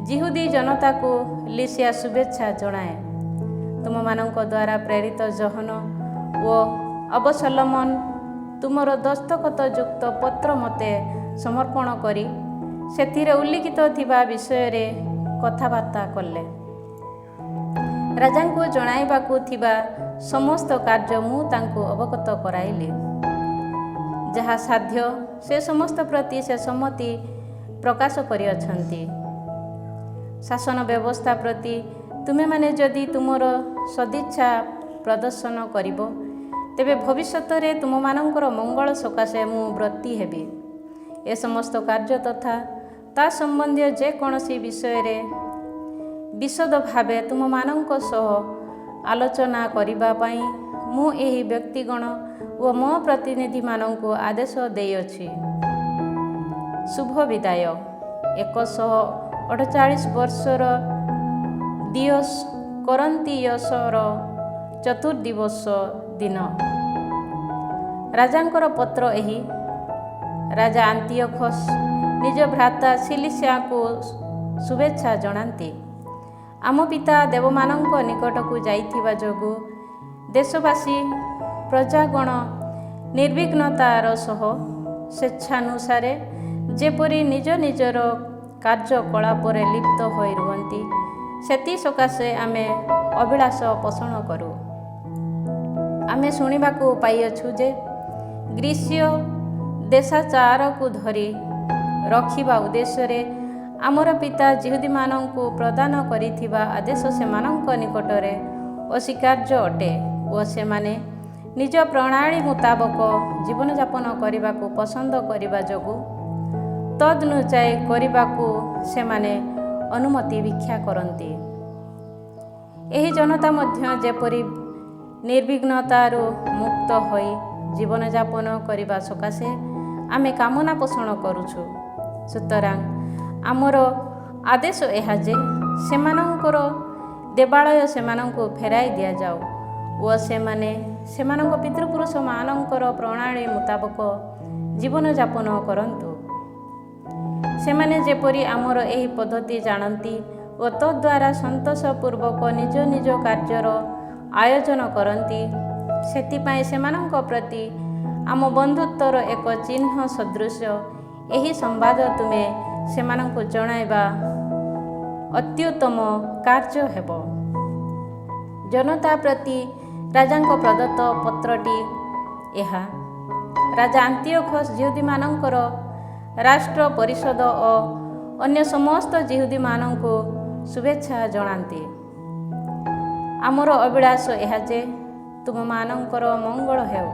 ଯିହୁଦୀ ଜନତାକୁ ଲିସିଆସ୍ ଶୁଭେଚ୍ଛା ଜଣାଏ। ତୁମମାନଙ୍କ ଦ୍ୱାରା ପ୍ରେରିତ ଜୋହନ ଓ ଅବସଲୋମନ ତୁମର ଦସ୍ତଖତ ଯୁକ୍ତ ପତ୍ର ମୋତେ ସମର୍ପଣ କରି ସେଥିରେ ଉଲ୍ଲିଖିତ ଥିବା ବିଷୟରେ କଥାବାର୍ତ୍ତା କଲେ। ରାଜାଙ୍କୁ ଜଣାଇବାକୁ ଥିବା ସମସ୍ତ କାର୍ଯ୍ୟ ମୁଁ ତାଙ୍କୁ ଅବଗତ କରାଇଲି। ଯାହା ସାଧ୍ୟ ସେ ସମସ୍ତ ପ୍ରତି ସେ ସମ୍ମତି ପ୍ରକାଶ କରିଅଛନ୍ତି। ଶାସନ ବ୍ୟବସ୍ଥା ପ୍ରତି ତୁମେମାନେ ଯଦି ତୁମର ସଦିଚ୍ଛା ପ୍ରଦର୍ଶନ କରିବ, ତେବେ ଭବିଷ୍ୟତରେ ତୁମମାନଙ୍କର ମଙ୍ଗଳ ସକାଶେ ମୁଁ ବ୍ରତୀ ହେବି। ଏ ସମସ୍ତ କାର୍ଯ୍ୟ ତଥା ତା ସମ୍ବନ୍ଧୀୟ ଯେକୌଣସି ବିଷୟରେ ବିଶଦ ଭାବେ ତୁମମାନଙ୍କ ସହ ଆଲୋଚନା କରିବା ପାଇଁ ମୁଁ ଏହି ବ୍ୟକ୍ତିଗଣ ଓ ମୋ ପ୍ରତିନିଧିମାନଙ୍କୁ ଆଦେଶ ଦେଇଅଛି। ଶୁଭ ବିଦାୟ। 148 ବର୍ଷର ଦିୟସ୍ କରନ୍ତିୟସର ଚତୁର୍ଦିବସ ଦିନ। ରାଜାଙ୍କର ପତ୍ର ଏହି। ରାଜା ଆନ୍ତିଓଖସ୍ ନିଜ ଭ୍ରାତା ସିଲିସିଆକୁ ଶୁଭେଚ୍ଛା ଜଣାନ୍ତି। ଆମ ପିତା ଦେବମାନଙ୍କ ନିକଟକୁ ଯାଇଥିବା ଯୋଗୁଁ ଦେଶବାସୀ ପ୍ରଜାଗଣ ନିର୍ବିଘ୍ନତାର ସହ ସ୍ୱେଚ୍ଛାନୁସାରେ ଯେପରି ନିଜ ନିଜର କାର୍ଯ୍ୟକଳାପରେ ଲିପ୍ତ ହୋଇ ରୁହନ୍ତି, ସେଥିସକାଶେ ଆମେ ଅଭିଳାଷ ପୋଷଣ କରୁ। ଆମେ ଶୁଣିବାକୁ ପାଇଅଛୁ ଯେ ଗ୍ରୀସୀୟ ଦେଶାଚାରକୁ ଧରି ରଖିବା ଉଦ୍ଦେଶ୍ୟରେ ଆମର ପିତା ଯିହୁଦୀମାନଙ୍କୁ ପ୍ରଦାନ କରିଥିବା ଆଦେଶ ସେମାନଙ୍କ ନିକଟରେ ଅସ୍ୱୀକାର୍ଯ୍ୟ ଅଟେ ଓ ସେମାନେ ନିଜ ପ୍ରଣାଳୀ ମୁତାବକ ଜୀବନଯାପନ କରିବାକୁ ପସନ୍ଦ କରିବା ଯୋଗୁଁ ତଦନୁଯାୟୀ କରିବାକୁ ସେମାନେ ଅନୁମତି ଭିକ୍ଷା କରନ୍ତି। ଏହି ଜନତା ମଧ୍ୟ ଯେପରି ନିର୍ବିଘ୍ନତାରୁ ମୁକ୍ତ ହୋଇ ଜୀବନଯାପନ କରିବା ସକାଶେ ଆମେ କାମନା ପୋଷଣ କରୁଛୁ। ସୁତରାଂ ଆମର ଆଦେଶ ଏହା ଯେ ସେମାନଙ୍କର ଦେବାଳୟ ସେମାନଙ୍କୁ ଫେରାଇ ଦିଆଯାଉ ଓ ସେମାନେ ସେମାନଙ୍କ ପିତୃପୁରୁଷମାନଙ୍କର ପ୍ରଣାଳୀ ମୁତାବକ ଜୀବନଯାପନ କରନ୍ତୁ। ସେମାନେ ଯେପରି ଆମର ଏହି ପଦ୍ଧତି ଜାଣନ୍ତି ଓ ତଦ୍ୱାରା ସନ୍ତୋଷପୂର୍ବକ ନିଜ ନିଜ କାର୍ଯ୍ୟର ଆୟୋଜନ କରନ୍ତି, ସେଥିପାଇଁ ସେମାନଙ୍କ ପ୍ରତି ଆମ ବନ୍ଧୁତ୍ୱର ଏକ ଚିହ୍ନ ସଦୃଶ ଏହି ସମ୍ବାଦ ତୁମେ ସେମାନଙ୍କୁ ଜଣାଇବା ଅତ୍ୟୁତ୍ତମ କାର୍ଯ୍ୟ ହେବ। ଜନତା ପ୍ରତି ରାଜାଙ୍କ ପ୍ରଦତ୍ତ ପତ୍ରଟି ଏହା ରାଜା ଆନ୍ତିଓଖସ୍ ଜିହୁଦୀମାନଙ୍କର ରାଷ୍ଟ୍ର ପରିଷଦ ଓ ଅନ୍ୟ ସମସ୍ତ ଜିହୁଦୀମାନଙ୍କୁ ଶୁଭେଚ୍ଛା ଜଣାନ୍ତି। ଆମର ଅଭିଳାଷ ଏହା ଯେ ତୁମମାନଙ୍କର ମଙ୍ଗଳ ହେଉ।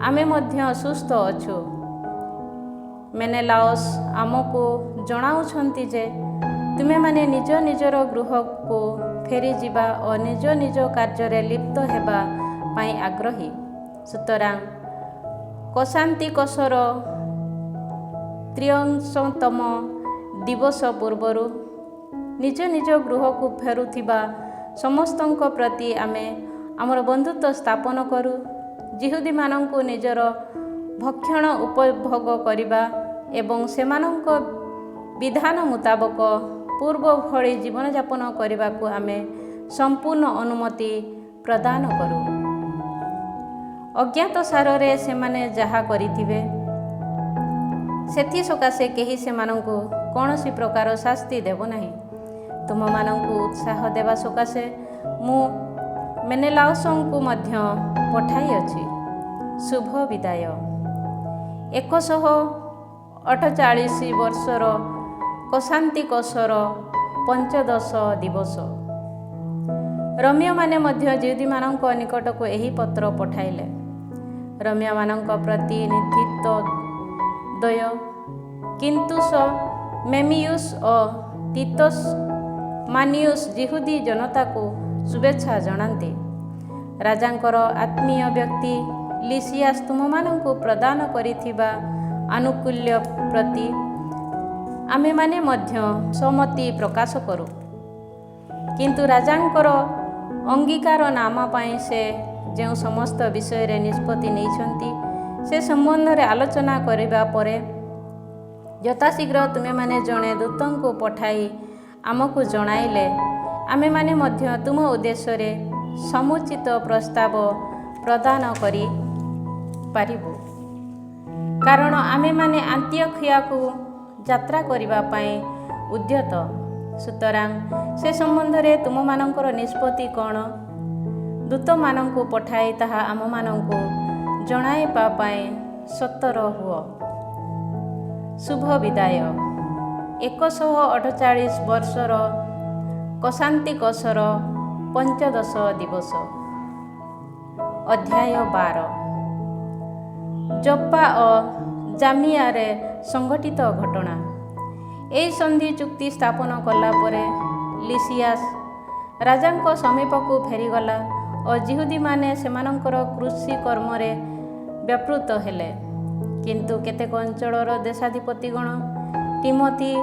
ଆମେ ମଧ୍ୟ ସୁସ୍ଥ ଅଛୁ। ମେନେଲାଓସ୍ ଆମକୁ ଜଣାଉଛନ୍ତି ଯେ ତୁମେମାନେ ନିଜ ନିଜର ଗୃହକୁ ଫେରିଯିବା ଓ ନିଜ ନିଜ କାର୍ଯ୍ୟରେ ଲିପ୍ତ ହେବା ପାଇଁ ଆଗ୍ରହୀ। ସୁତରାଂ କସାନ୍ତିକସର 63ତମ ଦିବସ ପୂର୍ବରୁ ନିଜ ନିଜ ଗୃହକୁ ଫେରୁଥିବା ସମସ୍ତଙ୍କ ପ୍ରତି ଆମେ ଆମର ବନ୍ଧୁତ୍ୱ ସ୍ଥାପନ କରୁ। ଜିହୁଦୀମାନଙ୍କୁ ନିଜର ଭକ୍ଷଣ ଉପଭୋଗ କରିବା ଏବଂ ସେମାନଙ୍କ ବିଧାନ ମୁତାବକ ପୂର୍ବ ଭଳି ଜୀବନଯାପନ କରିବାକୁ ଆମେ ସମ୍ପୂର୍ଣ୍ଣ ଅନୁମତି ପ୍ରଦାନ କରୁ। ଅଜ୍ଞାତସାରରେ ସେମାନେ ଯାହା କରିଥିବେ ସେଥିସକାଶେ କେହି ସେମାନଙ୍କୁ କୌଣସି ପ୍ରକାର ଶାସ୍ତି ଦେବ ନାହିଁ। ତୁମମାନଙ୍କୁ ଉତ୍ସାହ ଦେବା ସକାଶେ ମୁଁ ମେନେଲାଓସଙ୍କୁ ମଧ୍ୟ ପଠାଇଅଛି। ଶୁଭ ବିଦାୟ। 148 ବର୍ଷର କସାନ୍ତିକସର 15 ଦିବସ। ରୋମୀୟମାନେ ମଧ୍ୟ ଜିହୁଦୀମାନଙ୍କ ନିକଟକୁ ଏହି ପତ୍ର ପଠାଇଲେ। ରୋମୀୟମାନଙ୍କ ପ୍ରତିନିଧିତ୍ୱ ଦ୍ୱୟ କିନ୍ତୁସ ମେମିୟୁସ୍ ଓ ତିତସ୍ ମାନିୟୁସ୍ ଜିହୁଦୀ ଜନତାକୁ ଶୁଭେଚ୍ଛା ଜଣାନ୍ତି। ରାଜାଙ୍କର ଆତ୍ମୀୟ ବ୍ୟକ୍ତି ଲିସିଆସ୍ ତୁମମାନଙ୍କୁ ପ୍ରଦାନ କରିଥିବା ଆନୁକୂଲ୍ୟ ପ୍ରତି ଆମେମାନେ ମଧ୍ୟ ସମ୍ମତି ପ୍ରକାଶ କରୁ। କିନ୍ତୁ ରାଜାଙ୍କର ଅଙ୍ଗୀକାରନାମା ପାଇଁ ସେ ଯେଉଁ ସମସ୍ତ ବିଷୟରେ ନିଷ୍ପତ୍ତି ନେଇଛନ୍ତି ସେ ସମ୍ବନ୍ଧରେ ଆଲୋଚନା କରିବା ପରେ ଯଥାଶୀଘ୍ର ତୁମେମାନେ ଜଣେ ଦୂତଙ୍କୁ ପଠାଇ ଆମକୁ ଜଣାଇଲେ ଆମେମାନେ ମଧ୍ୟ ତୁମ ଉଦ୍ଦେଶ୍ୟରେ ସମୁଚିତ ପ୍ରସ୍ତାବ ପ୍ରଦାନ କରିପାରିବୁ। କାରଣ ଆମେମାନେ ଆନ୍ତିଓଖିଆକୁ ଯାତ୍ରା କରିବା ପାଇଁ ଉଦ୍ୟତ। ସୁତରାଂ ସେ ସମ୍ବନ୍ଧରେ ତୁମମାନଙ୍କର ନିଷ୍ପତ୍ତି କ'ଣ? ଦୂତମାନଙ୍କୁ ପଠାଇ ତାହା ଆମମାନଙ୍କୁ ଜଣାଇବା ପାଇଁ ସତର ହୁଅ। ଶୁଭ ବିଦାୟ। 148 ବର୍ଷର କସାନ୍ତିକସର 15 ଦିବସ। ଅଧ୍ୟାୟ 12। ଜୋପା ଓ ଜାମିଆରେ ସଂଘଟିତ ଘଟଣା। ଏହି ସନ୍ଧି ଚୁକ୍ତି ସ୍ଥାପନ କଲା ପରେ ଲିସିଆସ୍ ରାଜାଙ୍କ ସମୀପକୁ ଫେରିଗଲା ଓ ଜିହୁଦୀମାନେ ସେମାନଙ୍କର କୃଷି କର୍ମରେ ବ୍ୟାପୃତ ହେଲେ। କିନ୍ତୁ କେତେକ ଅଞ୍ଚଳର ଦେଶାଧିପତିଗଣ ଟିମୋଥି,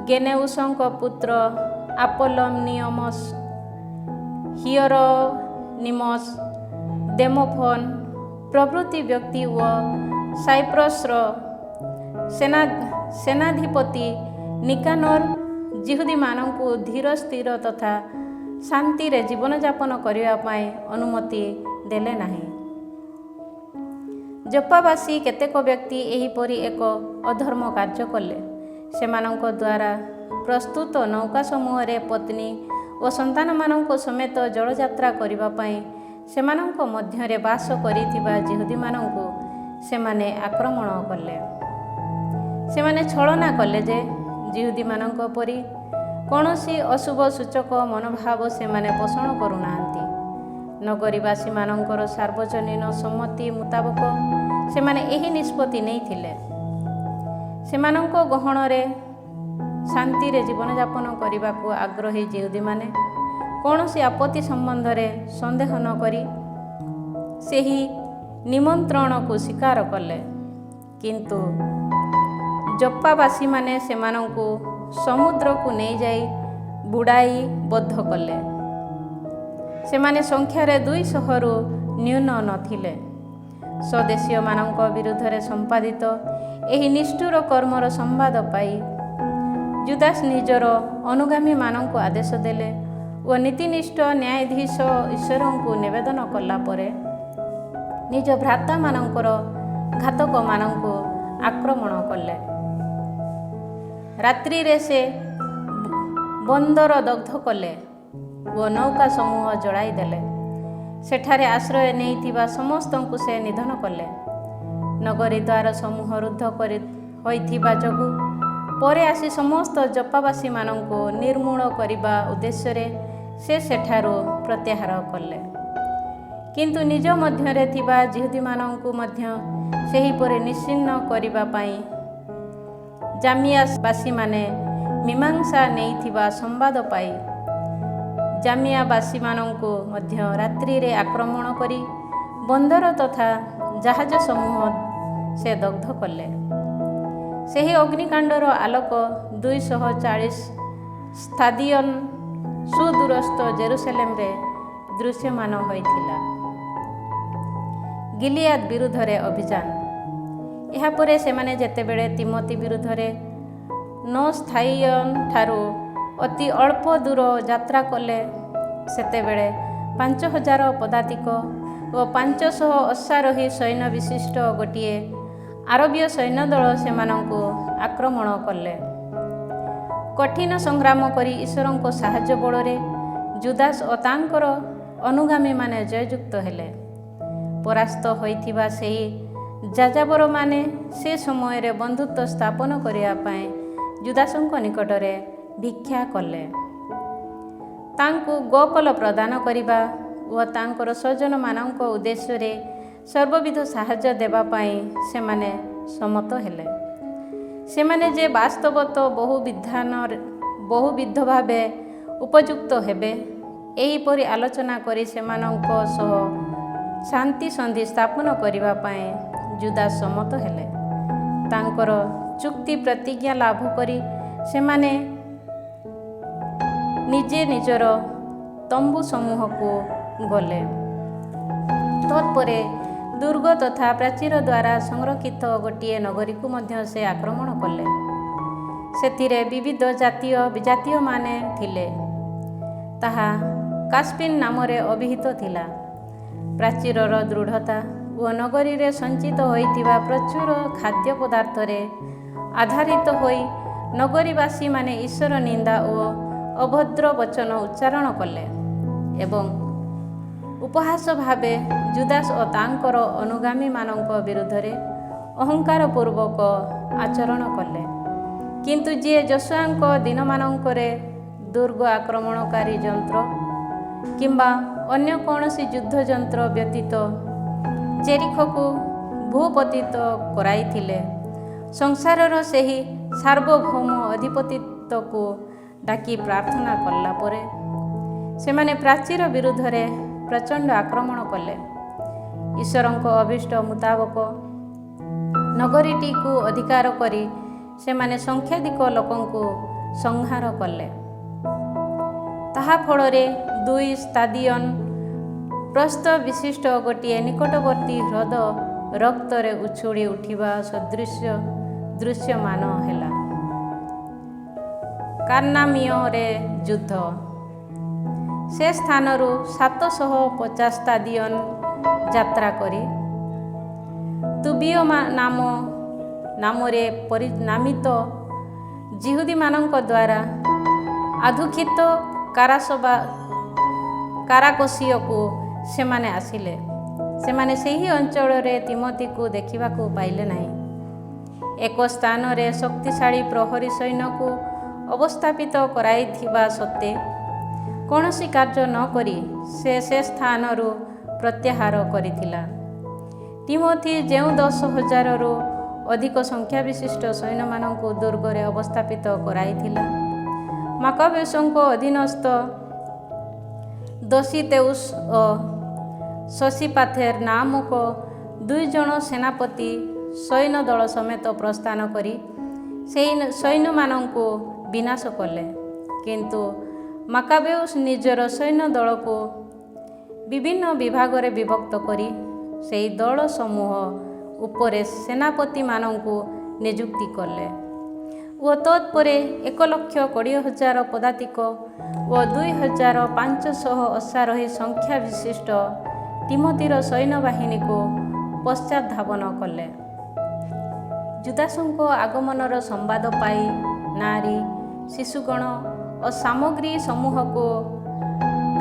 ଗେନେଉସଙ୍କ ପୁତ୍ର ଆପୋଲୋନିୟମସ୍, ହିୟରୋନିମସ୍, ଦେମୋଫୋନ୍ ପ୍ରଭୃତି ବ୍ୟକ୍ତି ଓ ସାଇପ୍ରସ୍ର ସେନାଧିପତି ନିକାନୋର ଜିହୁଦୀମାନଙ୍କୁ ଧୀର ସ୍ଥିର ତଥା ଶାନ୍ତିରେ ଜୀବନଯାପନ କରିବା ପାଇଁ ଅନୁମତି ଦେଲେ ନାହିଁ। ଜୋପାବାସୀ କେତେକ ବ୍ୟକ୍ତି ଏହିପରି ଏକ ଅଧର୍ମ କାର୍ଯ୍ୟ କଲେ। ସେମାନଙ୍କ ଦ୍ୱାରା ପ୍ରସ୍ତୁତ ନୌକାସମୂହରେ ପତ୍ନୀ ଓ ସନ୍ତାନମାନଙ୍କ ସମେତ ଜଳଯାତ୍ରା କରିବା ପାଇଁ ସେମାନଙ୍କ ମଧ୍ୟରେ ବାସ କରିଥିବା ଜିହୁଦୀମାନଙ୍କୁ ସେମାନେ ଆକ୍ରମଣ କଲେ। ସେମାନେ ଛଳନା କଲେ ଯେ ଜିହୁଦୀମାନଙ୍କ ପରି କୌଣସି ଅଶୁଭ ସୂଚକ ମନୋଭାବ ସେମାନେ ପୋଷଣ କରୁନାହାନ୍ତି। ନଗରୀବାସୀମାନଙ୍କର ସାର୍ବଜନୀନ ସମ୍ମତି ମୁତାବକ ସେମାନେ ଏହି ନିଷ୍ପତ୍ତି ନେଇଥିଲେ। ସେମାନଙ୍କ ଗହଣରେ ଶାନ୍ତିରେ ଜୀବନଯାପନ କରିବାକୁ ଆଗ୍ରହୀ ଜିହୁଦୀମାନେ କୌଣସି ଆପତ୍ତି ସମ୍ବନ୍ଧରେ ସନ୍ଦେହ ନ କରି ସେହି ନିମନ୍ତ୍ରଣକୁ ସ୍ୱୀକାର କଲେ। କିନ୍ତୁ ଜୋପାବାସୀମାନେ ସେମାନଙ୍କୁ ସମୁଦ୍ରକୁ ନେଇଯାଇ ବୁଡ଼ାଇ ବଦ୍ଧ କଲେ। ସେମାନେ ସଂଖ୍ୟାରେ 200ରୁ ନ୍ୟୁନ ନଥିଲେ। ସ୍ୱଦେଶୀୟମାନଙ୍କ ବିରୁଦ୍ଧରେ ସମ୍ପାଦିତ ଏହି ନିଷ୍ଠୁର କର୍ମର ସମ୍ବାଦ ପାଇ ଜୁଦାସ୍ ନିଜର ଅନୁଗାମୀମାନଙ୍କୁ ଆଦେଶ ଦେଲେ ଓ ନୀତିନିଷ୍ଠ ନ୍ୟାୟାଧୀଶ ଈଶ୍ୱରଙ୍କୁ ନିବେଦନ କଲା ପରେ ନିଜ ଭ୍ରାତାମାନଙ୍କର ଘାତକମାନଙ୍କୁ ଆକ୍ରମଣ କଲେ। ରାତ୍ରିରେ ସେ ବନ୍ଦର ଦଗ୍ଧ କଲେ ଓ ନୌକା ସମୂହ ଜଳାଇ ଦେଲେ। ସେଠାରେ ଆଶ୍ରୟ ନେଇଥିବା ସମସ୍ତଙ୍କୁ ସେ ନିଧନ କଲେ। ନଗରୀ ଦ୍ୱାର ସମୂହ ରୁଦ୍ଧ ହୋଇଥିବା ଯୋଗୁଁ ପରେ ଆସି ସମସ୍ତ ଜପାବାସୀମାନଙ୍କୁ ନିର୍ମୂଳ କରିବା ଉଦ୍ଦେଶ୍ୟରେ ସେ ସେଠାରୁ ପ୍ରତ୍ୟାହାର କଲେ। କିନ୍ତୁ ନିଜ ମଧ୍ୟରେ ଥିବା ଯିହୁଦୀମାନଙ୍କୁ ମଧ୍ୟ ସେହିପରି ନିଶ୍ଚିହ୍ନ କରିବା ପାଇଁ ଜାମିଆବାସୀମାନେ ମୀମାଂସା ନେଇଥିବା ସମ୍ବାଦ ପାଇ ଜାମିଆବାସୀମାନଙ୍କୁ ମଧ୍ୟ ରାତ୍ରିରେ ଆକ୍ରମଣ କରି ବନ୍ଦର ତଥା ଜାହାଜ ସମୂହ ସେ ଦଗ୍ଧ କଲେ। ସେହି ଅଗ୍ନିକାଣ୍ଡର ଆଲୋକ 240 ସ୍ତାଦିୟନ୍ ସୁଦୂରସ୍ଥ ଜେରୁସାଲେମରେ ଦୃଶ୍ୟମାନ ହୋଇଥିଲା। ଗିଲିଆଦ ବିରୁଦ୍ଧରେ ଅଭିଯାନ। ଏହାପରେ ସେମାନେ ଯେତେବେଳେ ତିମୋଥି ବିରୁଦ୍ଧରେ ନୋସ୍ଥାଇୟନ୍ ଠାରୁ ଅତି ଅଳ୍ପ ଦୂର ଯାତ୍ରା କଲେ, ସେତେବେଳେ 5000 ପଦାତିକ ଓ 500 ଅଶ୍ୱାରୋହୀ ସୈନ୍ୟ ବିଶିଷ୍ଟ ଗୋଟିଏ ଆରବୀୟ ସୈନ୍ୟଦଳ ସେମାନଙ୍କୁ ଆକ୍ରମଣ କଲେ। କଠିନ ସଂଗ୍ରାମ କରି ଈଶ୍ୱରଙ୍କ ସାହାଯ୍ୟ ବଳରେ ଜୁଦାସ ଓ ତାଙ୍କର ଅନୁଗାମୀମାନେ ଜୟଯୁକ୍ତ ହେଲେ। ପରାସ୍ତ ହୋଇଥିବା ସେହି ଯାଯାବରମାନେ ସେ ସମୟରେ ବନ୍ଧୁତ୍ୱ ସ୍ଥାପନ କରିବା ପାଇଁ ଜୁଦାସଙ୍କ ନିକଟରେ ଭିକ୍ଷା କଲେ। ତାଙ୍କୁ ଗୋପଲ ପ୍ରଦାନ କରିବା ଓ ତାଙ୍କର ସ୍ୱଜନମାନଙ୍କ ଉଦ୍ଦେଶ୍ୟରେ ସର୍ବବିଧ ସାହାଯ୍ୟ ଦେବା ପାଇଁ ସେମାନେ ସମ୍ମତ ହେଲେ। ସେମାନେ ଯେ ବାସ୍ତବତଃ ବହୁବିଧ ଭାବେ ଉପଯୁକ୍ତ ହେବେ, ଏହିପରି ଆଲୋଚନା କରି ସେମାନଙ୍କ ସହ ଶାନ୍ତି ସନ୍ଧି ସ୍ଥାପନ କରିବା ପାଇଁ ଜୁଦାସ ସମ୍ମତ ହେଲେ। ତାଙ୍କର ଚୁକ୍ତି ପ୍ରତିଜ୍ଞା ଲାଭ କରି ସେମାନେ ନିଜେ ନିଜର ତମ୍ବୁ ସମୂହକୁ ଗଲେ। ତତ୍ପରେ ଦୁର୍ଗ ତଥା ପ୍ରାଚୀର ଦ୍ୱାରା ସଂରକ୍ଷିତ ଗୋଟିଏ ନଗରୀକୁ ମଧ୍ୟ ସେ ଆକ୍ରମଣ କଲେ। ସେଥିରେ ବିବିଧ ଜାତୀୟ ବିଜାତୀୟମାନେ ଥିଲେ। ତାହା କାସ୍ପିନ୍ ନାମରେ ଅଭିହିତ ଥିଲା। ପ୍ରାଚୀରର ଦୃଢ଼ତା ଓ ନଗରୀରେ ସଞ୍ଚିତ ହୋଇଥିବା ପ୍ରଚୁର ଖାଦ୍ୟ ପଦାର୍ଥରେ ଆଧାରିତ ହୋଇ ନଗରୀବାସୀମାନେ ଈଶ୍ୱର ନିନ୍ଦା ଓ ଅଭଦ୍ର ବଚନ ଉଚ୍ଚାରଣ କଲେ ଏବଂ ଉପହାସ ଭାବେ ଜୁଦାସ ଓ ତାଙ୍କର ଅନୁଗାମୀମାନଙ୍କ ବିରୁଦ୍ଧରେ ଅହଙ୍କାରପୂର୍ବକ ଆଚରଣ କଲେ। କିନ୍ତୁ ଯିଏ ଯଶୁଆଙ୍କ ଦିନମାନଙ୍କରେ ଦୁର୍ଗ ଆକ୍ରମଣକାରୀ ଯନ୍ତ୍ର କିମ୍ବା ଅନ୍ୟ କୌଣସି ଯୁଦ୍ଧ ଯନ୍ତ୍ର ବ୍ୟତୀତ ଜେରିଖୋକୁ ଭୂପତିତ କରାଇଥିଲେ, ସଂସାରର ସେହି ସାର୍ବଭୌମ ଅଧିପତିତ୍ୱକୁ ଡାକି ପ୍ରାର୍ଥନା କଲା ପରେ ସେମାନେ ପ୍ରାଚୀର ବିରୁଦ୍ଧରେ ପ୍ରଚଣ୍ଡ ଆକ୍ରମଣ କଲେ। ଈଶ୍ୱରଙ୍କ ଅଭୀଷ୍ଟ ମୁତାବକ ନଗରୀଟିକୁ ଅଧିକାର କରି ସେମାନେ ସଂଖ୍ୟାଧିକ ଲୋକଙ୍କୁ ସଂହାର କଲେ। ତାହା ଫଳରେ 2 ସ୍ତାଦିୟନ୍ ପ୍ରସ୍ଥ ବିଶିଷ୍ଟ ଗୋଟିଏ ନିକଟବର୍ତ୍ତୀ ହ୍ରଦ ରକ୍ତରେ ଉଛୁଳି ଉଠିବା ସଦୃଶ ଦୃଶ୍ୟମାନ ହେଲା। କାର୍ନାମିୟରେ ଯୁଦ୍ଧ। ସେ ସ୍ଥାନରୁ 750 ସ୍ତାଦିୟନ୍ ଯାତ୍ରା କରି ତୁବିୟ ନାମରେ ପରିନାମିତ ଯିହୁଦୀମାନଙ୍କ ଦ୍ୱାରା ଆଧୁକ୍ଷିତ କାରାକୋସିୟକୁ ସେମାନେ ଆସିଲେ। ସେମାନେ ସେହି ଅଞ୍ଚଳରେ ତିମୋଥିକୁ ଦେଖିବାକୁ ପାଇଲେ ନାହିଁ। ଏକ ସ୍ଥାନରେ ଶକ୍ତିଶାଳୀ ପ୍ରହରୀ ସୈନ୍ୟକୁ ଅବସ୍ଥାପିତ କରାଇଥିବା ସତ୍ତ୍ୱେ କୌଣସି କାର୍ଯ୍ୟ ନ କରି ସେ ସ୍ଥାନରୁ ପ୍ରତ୍ୟାହାର କରିଥିଲା। ତିମୋଥି ଯେଉଁ 10,000ରୁ ଅଧିକ ସଂଖ୍ୟା ବିଶିଷ୍ଟ ସୈନ୍ୟମାନଙ୍କୁ ଦୁର୍ଗରେ ଅବସ୍ଥାପିତ କରାଇଥିଲା, ମାକାବେସଙ୍କ ଅଧୀନସ୍ଥ ଦୋସିତେଉସ୍ ଓ ସୋସିପାଥେର ନାମକ 2 ଜଣ ସେନାପତି ସୈନ୍ୟଦଳ ସମେତ ପ୍ରସ୍ଥାନ କରି ସେହି ସୈନ୍ୟମାନଙ୍କୁ ବିନାଶ କଲେ। କିନ୍ତୁ ମାକାବେଉସ୍ ନିଜର ସୈନ୍ୟଦଳକୁ ବିଭିନ୍ନ ବିଭାଗରେ ବିଭକ୍ତ କରି ସେହି ଦଳ ସମୂହ ଉପରେ ସେନାପତିମାନଙ୍କୁ ନିଯୁକ୍ତି କଲେ ଓ ତତ୍ପରେ 1,20,000 ପଦାତିକ ଓ 2,500 ଅଶ୍ୱାରୋହୀ ସଂଖ୍ୟା ବିଶିଷ୍ଟ ତିମୋଥିର ସୈନ୍ୟବାହିନୀକୁ ପଶ୍ଚାତଧାବନ କଲେ। ଜୁଦାସଙ୍କ ଆଗମନର ସମ୍ବାଦ ପାଇ ନାରୀ, ଶିଶୁଗଣ ଓ ସାମଗ୍ରୀ ସମୂହକୁ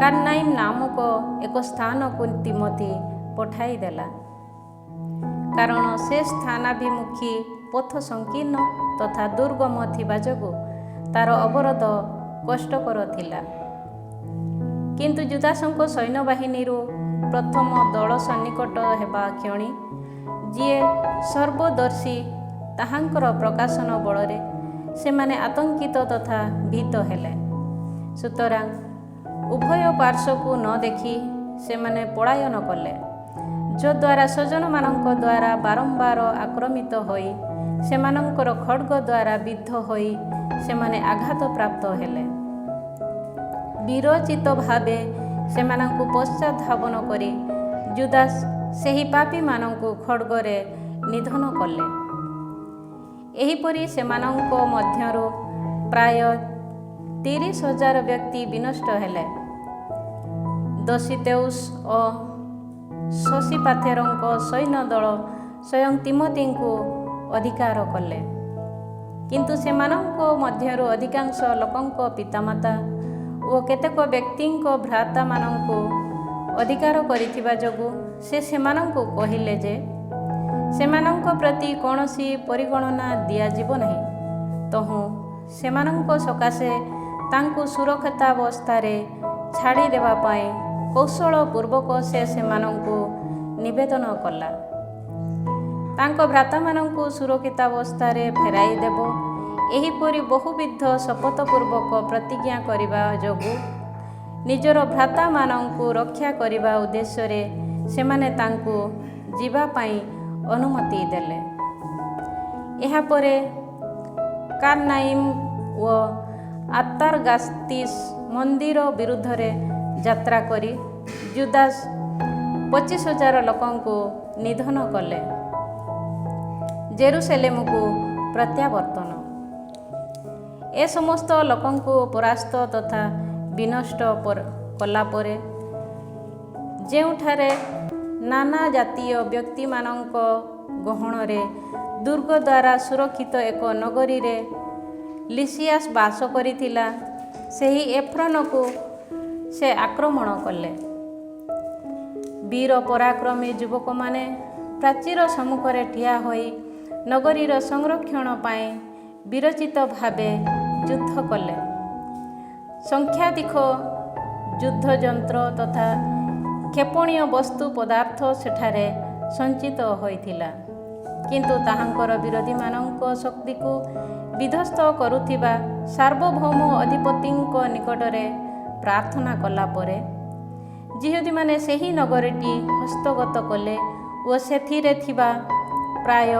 କାର୍ନାଇମ୍ ନାମକ ଏକ ସ୍ଥାନକୁ ତିମୋଥି ପଠାଇଦେଲା, କାରଣ ସେ ସ୍ଥାନାଭିମୁଖୀ ପଥ ସଂକୀର୍ଣ୍ଣ ତଥା ଦୁର୍ଗମ ଥିବା ଯୋଗୁଁ ତାର ଅବରୋଧ କଷ୍ଟକର ଥିଲା। କିନ୍ତୁ ଜୁଦାସଙ୍କ ସୈନ୍ୟବାହିନୀରୁ ପ୍ରଥମ ଦଳ ସନ୍ନିକଟ ହେବା କ୍ଷଣି ଯିଏ ସର୍ବଦର୍ଶୀ ତାହାଙ୍କର ପ୍ରକାଶନ ବଳରେ ସେମାନେ ଆତଙ୍କିତ ତଥା ଭୀତ ହେଲେ। ସୁତରାଂ ଉଭୟ ପାର୍ଶ୍ୱକୁ ନ ଦେଖି ସେମାନେ ପଳାୟନ କଲେ, ଯଦ୍ୱାରା ସ୍ୱଜନମାନଙ୍କ ଦ୍ୱାରା ବାରମ୍ବାର ଆକ୍ରମିତ ହୋଇ ସେମାନଙ୍କର ଖଡ଼୍ଗ ଦ୍ୱାରା ବିଦ୍ଧ ହୋଇ ସେମାନେ ଆଘାତପ୍ରାପ୍ତ ହେଲେ। ବିରଚିତ ଭାବେ ସେମାନଙ୍କୁ ପଶ୍ଚାତଧାବନ କରି ଜୁଦାସ ସେହି ପାପୀମାନଙ୍କୁ ଖଡ଼୍ଗରେ ନିଧନ କଲେ। ଏହିପରି ସେମାନଙ୍କ ମଧ୍ୟରୁ ପ୍ରାୟ 30,000 ବ୍ୟକ୍ତି ବିନଷ୍ଟ ହେଲେ। ଦୋସିତେଉସ ଓ ସୋସିପାତେରଙ୍କ ସୈନ୍ୟଦଳ ସ୍ୱୟଂ ତିମୋଥିଙ୍କୁ ଅଧିକାର କଲେ, କିନ୍ତୁ ସେମାନଙ୍କ ମଧ୍ୟରୁ ଅଧିକାଂଶ ଲୋକଙ୍କ ପିତାମାତା ଓ କେତେକ ବ୍ୟକ୍ତିଙ୍କ ଭ୍ରାତାମାନଙ୍କୁ ଅଧିକାର କରିଥିବା ଯୋଗୁଁ ସେ ସେମାନଙ୍କୁ କହିଲେ ଯେ ସେମାନଙ୍କ ପ୍ରତି କୌଣସି ପରିଗଣନା ଦିଆଯିବ ନାହିଁ। ତହୁଁ ସେମାନଙ୍କ ସକାଶେ ତାଙ୍କୁ ସୁରକ୍ଷିତାବସ୍ଥାରେ ଛାଡ଼ି ଦେବା ପାଇଁ କୌଶଳ ପୂର୍ବକ ସେ ସେମାନଙ୍କୁ ନିବେଦନ କଲା। ତାଙ୍କ ଭ୍ରାତାମାନଙ୍କୁ ସୁରକ୍ଷିତାବସ୍ଥାରେ ଫେରାଇ ଦେବ, ଏହିପରି ବହୁବିଧ ଶପଥପୂର୍ବକ ପ୍ରତିଜ୍ଞା କରିବା ଯୋଗୁଁ ନିଜର ଭ୍ରାତାମାନଙ୍କୁ ରକ୍ଷା କରିବା ଉଦ୍ଦେଶ୍ୟରେ ସେମାନେ ତାଙ୍କୁ ଯିବା ପାଇଁ ଅନୁମତି ଦେଲେ। ଏହାପରେ କାର୍ନାଇମ୍ ଓ ଆର୍ତାଗାସ୍ତିସ୍ ମନ୍ଦିର ବିରୁଦ୍ଧରେ ଯାତ୍ରା କରି ଜୁଦାସ 25,000 ଲୋକଙ୍କୁ ନିଧନ କଲେ। ଜେରୁସେଲେମକୁ ପ୍ରତ୍ୟାବର୍ତ୍ତନ। ଏ ସମସ୍ତ ଲୋକଙ୍କୁ ପରାସ୍ତ ତଥା ବିନଷ୍ଟ କଲା ପରେ ଯେଉଁଠାରେ ନାନା ଜାତୀୟ ବ୍ୟକ୍ତିମାନଙ୍କ ଗହଣରେ ଦୁର୍ଗ ଦ୍ୱାରା ସୁରକ୍ଷିତ ଏକ ନଗରୀରେ ଲିସିଆସ ବାସ କରିଥିଲା, ସେହି ଏଫ୍ରୋନକୁ ସେ ଆକ୍ରମଣ କଲେ। ବୀର ପରାକ୍ରମୀ ଯୁବକମାନେ ପ୍ରାଚୀର ସମ୍ମୁଖରେ ଠିଆ ହୋଇ ନଗରୀର ସଂରକ୍ଷଣ ପାଇଁ ବିରଚିତ ଭାବେ ଯୁଦ୍ଧ କଲେ। ସଂଖ୍ୟାଧିକ ଯୁଦ୍ଧଯନ୍ତ୍ର ତଥା କ୍ଷେପଣୀୟ ବସ୍ତୁ ପଦାର୍ଥ ସେଠାରେ ସଞ୍ଚିତ ହୋଇଥିଲା, କିନ୍ତୁ ତାହାଙ୍କର ବିରୋଧୀମାନଙ୍କ ଶକ୍ତିକୁ ବିଧ୍ୱସ୍ତ କରୁଥିବା ସାର୍ବଭୌମ ଅଧିପତିଙ୍କ ନିକଟରେ ପ୍ରାର୍ଥନା କଲା ପରେ ଯିହୁଦୀମାନେ ସେହି ନଗରୀଟି ହସ୍ତଗତ କଲେ ଓ ସେଥିରେ ଥିବା ପ୍ରାୟ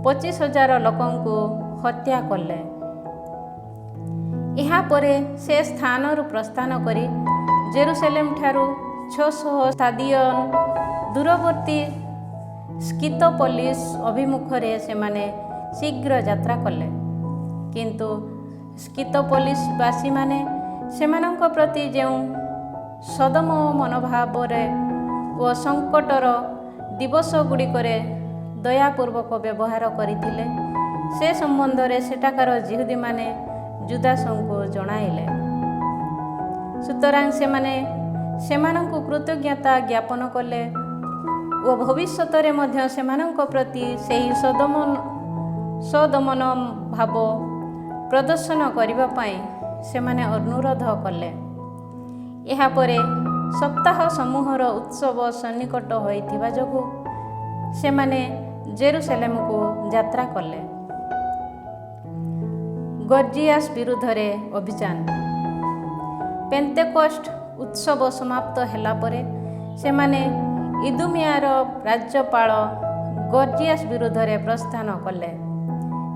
25,000 ଲୋକଙ୍କୁ ହତ୍ୟା କଲେ। ଏହାପରେ ସେ ସ୍ଥାନରୁ ପ୍ରସ୍ଥାନ କରି ଜେରୁସେଲେମ ଠାରୁ 600 ସ୍ତାଦିୟନ ଦୂରବର୍ତ୍ତୀ ସ୍କିତୋପୋଲିସ ଅଭିମୁଖରେ ସେମାନେ ଶୀଘ୍ର ଯାତ୍ରା କଲେ। କିନ୍ତୁ ସ୍କିତୋପୋଲିସବାସୀମାନେ ସେମାନଙ୍କ ପ୍ରତି ଯେଉଁ ସଦମ ମନୋଭାବରେ ଓ ସଙ୍କଟର ଦିବସଗୁଡ଼ିକରେ ଦୟାପୂର୍ବକ ବ୍ୟବହାର କରିଥିଲେ, ସେ ସମ୍ବନ୍ଧରେ ସେଠାକାର ଯିହୁଦୀମାନେ ଜୁଦାସଙ୍କୁ ଜଣାଇଲେ। ସୁତରାଂ ସେମାନେ ସେମାନଙ୍କୁ କୃତଜ୍ଞତା ଜ୍ଞାପନ କଲେ ଓ ଭବିଷ୍ୟତରେ ମଧ୍ୟ ସେମାନଙ୍କ ପ୍ରତି ସେହି ସଦମନ ଭାବ ପ୍ରଦର୍ଶନ କରିବା ପାଇଁ ସେମାନେ ଅନୁରୋଧ କଲେ। ଏହାପରେ ସପ୍ତାହ ସମୂହର ଉତ୍ସବ ସନ୍ନିକଟ ହୋଇଥିବା ଯୋଗୁଁ ସେମାନେ ଜେରୁସେଲେମକୁ ଯାତ୍ରା କଲେ। ଗର୍ଜିଆସ ବିରୁଦ୍ଧରେ ଅଭିଯାନ। ପେନ୍ତେକୋଷ୍ଟ ଉତ୍ସବ ସମାପ୍ତ ହେଲା ପରେ ସେମାନେ ଇଦୁମିଆର ରାଜ୍ୟପାଳ ଗର୍ଜିଆସ ବିରୁଦ୍ଧରେ ପ୍ରସ୍ଥାନ କଲେ।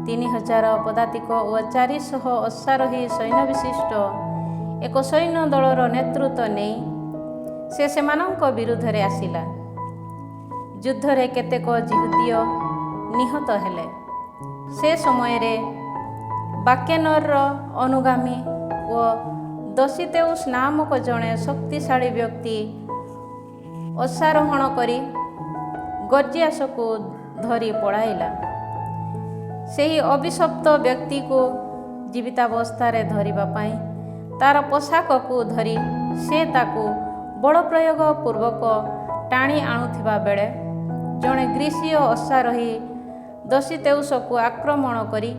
3,000 ପଦାତିକ ଓ 400 ଅଶ୍ୱାରୋହୀ ସୈନ୍ୟବିଶିଷ୍ଟ ଏକ ସୈନ୍ୟ ଦଳର ନେତୃତ୍ୱ ନେଇ ସେ ସେମାନଙ୍କ ବିରୁଦ୍ଧରେ ଆସିଲା। ଯୁଦ୍ଧରେ କେତେକ ଯିହୁଦୀୟ ନିହତ ହେଲେ। ସେ ସମୟରେ ବାକେନରର ଅନୁଗାମୀ ଓ ଦୋସିତେଉସ ନାମକ ଜଣେ ଶକ୍ତିଶାଳୀ ବ୍ୟକ୍ତି ଅଶ୍ୱାରୋହଣ କରି ଗର୍ଜିଆସକୁ ଧରି ପଳାଇଲା। ସେହି ଅଭିଶପ୍ତ ବ୍ୟକ୍ତିକୁ ଜୀବିତାବସ୍ଥାରେ ଧରିବା ପାଇଁ ତାର ପୋଷାକକୁ ଧରି ସେ ତାକୁ ବଳ ପ୍ରୟୋଗ ପୂର୍ବକ ଟାଣି ଆଣୁଥିବା ବେଳେ ଜଣେ ଗ୍ରୀସୀୟ ଅଶ୍ୱାରୋହୀ ଦୋଷିତେଉସକୁ ଆକ୍ରମଣ କରି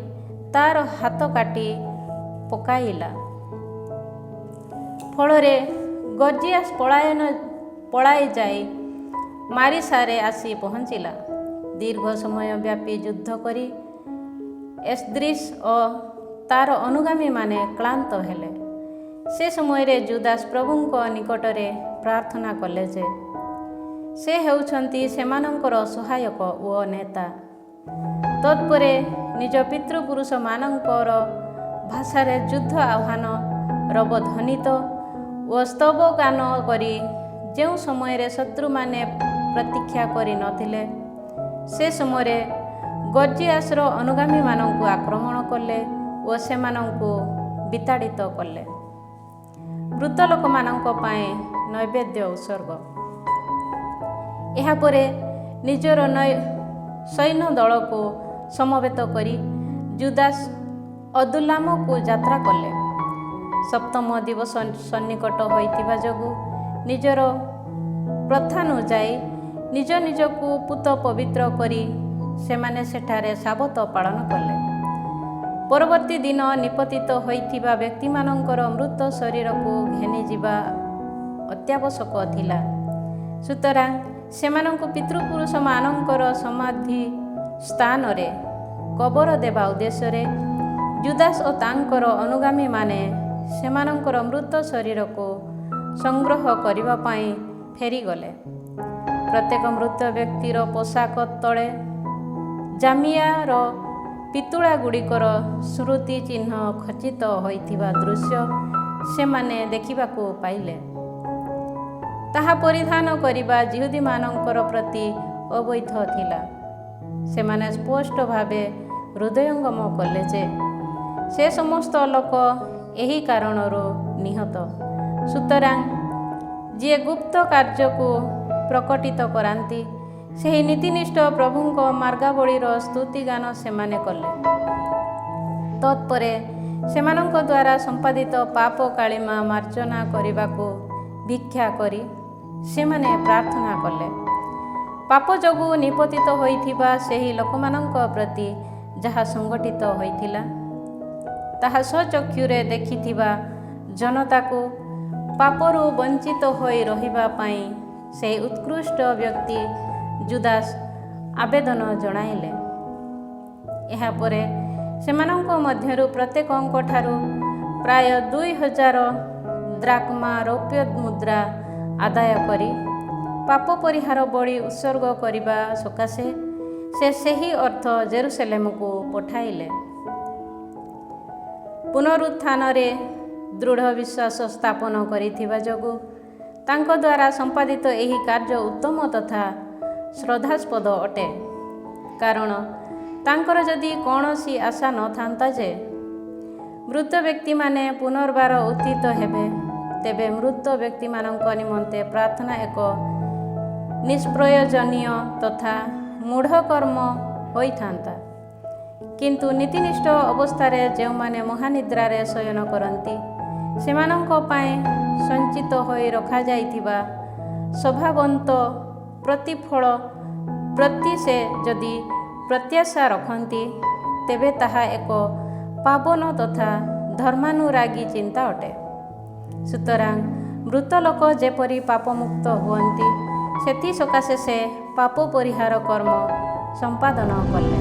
ତାର ହାତ କାଟି ପକାଇଲା। ଫଳରେ ଗର୍ଜିଆସ ପଳାଇ ଯାଇ ମାରିସାରେ ଆସି ପହଞ୍ଚିଲା। ଦୀର୍ଘ ସମୟ ବ୍ୟାପୀ ଯୁଦ୍ଧ କରି ଏସ୍ଦ୍ରିସ୍ ଓ ତାର ଅନୁଗାମୀମାନେ କ୍ଳାନ୍ତ ହେଲେ। ସେ ସମୟରେ ଜୁଦାସ ପ୍ରଭୁଙ୍କ ନିକଟରେ ପ୍ରାର୍ଥନା କଲେ ଯେ ସେ ହେଉଛନ୍ତି ସେମାନଙ୍କର ସହାୟକ ଓ ନେତା। ତତ୍ପରେ ନିଜ ପିତୃପୁରୁଷମାନଙ୍କର ଭାଷାରେ ଯୁଦ୍ଧ ଆହ୍ୱାନ ରବଧ୍ୱନିତ ଓ ସ୍ତବଗାନ କରି ଯେଉଁ ସମୟରେ ଶତ୍ରୁମାନେ ପ୍ରତୀକ୍ଷା କରି ନଥିଲେ ସେ ସମୟରେ ଗର୍ଜିଆସର ଅନୁଗାମୀମାନଙ୍କୁ ଆକ୍ରମଣ କଲେ ଓ ସେମାନଙ୍କୁ ବିତାଡ଼ିତ କଲେ। ମୃତ ଲୋକମାନଙ୍କ ପାଇଁ ନୈବେଦ୍ୟ ଉତ୍ସର୍ଗ। ଏହାପରେ ନିଜର ସୈନ୍ୟ ଦଳକୁ ସମବେତ କରି ଜୁଦାସ ଅଦୁଲ୍ଲାମକୁ ଯାତ୍ରା କଲେ। ସପ୍ତମ ଦିବସ ସନ୍ନିକଟ ହୋଇଥିବା ଯୋଗୁଁ ନିଜର ପ୍ରଥାନୁଯାୟୀ ନିଜ ନିଜକୁ ପୂତ ପବିତ୍ର କରି ସେମାନେ ସେଠାରେ ସାବତ ପାଳନ କଲେ। ପରବର୍ତ୍ତୀ ଦିନ ନିପତିତ ହୋଇଥିବା ବ୍ୟକ୍ତିମାନଙ୍କର ମୃତ ଶରୀରକୁ ଘେନିଯିବା ଅତ୍ୟାବଶ୍ୟକ ଥିଲା। ସୁତରାଂ ସେମାନଙ୍କୁ ପିତୃପୁରୁଷମାନଙ୍କର ସମାଧି ସ୍ଥାନରେ କବର ଦେବା ଉଦ୍ଦେଶ୍ୟରେ ଜୁଦାସ ଓ ତାଙ୍କର ଅନୁଗାମୀମାନେ ସେମାନଙ୍କର ମୃତ ଶରୀରକୁ ସଂଗ୍ରହ କରିବା ପାଇଁ ଫେରିଗଲେ। ପ୍ରତ୍ୟେକ ମୃତ ବ୍ୟକ୍ତିର ପୋଷାକ ତଳେ ଜାମିଆର ପିତୁଳା ଗୁଡ଼ିକର ସ୍ମୃତି ଚିହ୍ନ ଖଚିତ ହୋଇଥିବା ଦୃଶ୍ୟ ସେମାନେ ଦେଖିବାକୁ ପାଇଲେ। ତାହା ପରିଧାନ କରିବା ଯିହୁଦୀମାନଙ୍କର ପ୍ରତି ଅବୈଧ ଥିଲା। ସେମାନେ ସ୍ପଷ୍ଟ ଭାବେ ହୃଦୟଙ୍ଗମ କଲେ ଯେ ସେ ସମସ୍ତ ଲୋକ ଏହି କାରଣରୁ ନିହତ। ସୁତରାଂ ଯିଏ ଗୁପ୍ତ କାର୍ଯ୍ୟକୁ ପ୍ରକଟିତ କରାନ୍ତି ସେହି ନୀତିନିଷ୍ଠ ପ୍ରଭୁଙ୍କ ମାର୍ଗାବଳୀର ସ୍ତୁତିଗାନ ସେମାନେ କଲେ। ତତ୍ପରେ ସେମାନଙ୍କ ଦ୍ୱାରା ସମ୍ପାଦିତ ପାପ କାଳିମା ମାର୍ଜନା କରିବାକୁ ଭିକ୍ଷା କରି ସେମାନେ ପ୍ରାର୍ଥନା କଲେ। ପାପ ଯୋଗୁଁ ନିପତିତ ହୋଇଥିବା ସେହି ଲୋକମାନଙ୍କ ପ୍ରତି ଯାହା ସଂଗଠିତ ହୋଇଥିଲା ତାହା ସ୍ୱଚକ୍ଷୁରେ ଦେଖିଥିବା ଜନତାକୁ ପାପରୁ ବଞ୍ଚିତ ହୋଇ ରହିବା ପାଇଁ ସେହି ଉତ୍କୃଷ୍ଟ ବ୍ୟକ୍ତି ଜୁଦାସ ଆବେଦନ ଜଣାଇଲେ। ଏହାପରେ ସେମାନଙ୍କ ମଧ୍ୟରୁ ପ୍ରତ୍ୟେକଙ୍କ ଠାରୁ ପ୍ରାୟ 2000 ଦ୍ରାକ୍ମା ରୌପ୍ୟ ମୁଦ୍ରା ଆଦାୟ କରି ପାପ ପରିହାର ବଳି ଉତ୍ସର୍ଗ କରିବା ସକାଶେ ସେ ସେହି ଅର୍ଥ ଜେରୁସଲେମକୁ ପଠାଇଲେ। ପୁନରୁତ୍ଥାନରେ ଦୃଢ଼ ବିଶ୍ୱାସ ସ୍ଥାପନ କରିଥିବା ଯୋଗୁଁ ତାଙ୍କ ଦ୍ୱାରା ସମ୍ପାଦିତ ଏହି କାର୍ଯ୍ୟ ଉତ୍ତମ ତଥା ଶ୍ରଦ୍ଧାସ୍ପଦ ଅଟେ। କାରଣ ତାଙ୍କର ଯଦି କୌଣସି ଆଶା ନଥାନ୍ତା ଯେ ମୃତ ବ୍ୟକ୍ତିମାନେ ପୁନର୍ବାର ଉତ୍ଥିତ ହେବେ ତେବେ ମୃତ ବ୍ୟକ୍ତିମାନଙ୍କ ନିମନ୍ତେ ପ୍ରାର୍ଥନା ଏକ ନିଷ୍ପ୍ରୟୋଜନୀୟ ତଥା ମୂଢ଼ କର୍ମ ହୋଇଥାନ୍ତା। କିନ୍ତୁ ନୀତିନିଷ୍ଠ ଅବସ୍ଥାରେ ଯେଉଁମାନେ ମହାନିଦ୍ରାରେ ଶୟନ କରନ୍ତି ସେମାନଙ୍କ ପାଇଁ ସଞ୍ଚିତ ହୋଇ ରଖାଯାଇଥିବା ସ୍ୱଭାବନ୍ତ ପ୍ରତିଫଳ ପ୍ରତି ସେ ଯଦି ପ୍ରତ୍ୟାଶା ରଖନ୍ତି ତେବେ ତାହା ଏକ ପାବନ ତଥା ଧର୍ମାନୁରାଗୀ ଚିନ୍ତା ଅଟେ। ସୁତରାଂ ମୃତ ଲୋକ ଯେପରି ପାପମୁକ୍ତ ହୁଅନ୍ତି ସେଥିସକାଶେ ସେ ପାପ ପରିହାର କର୍ମ ସମ୍ପାଦନ କଲେ।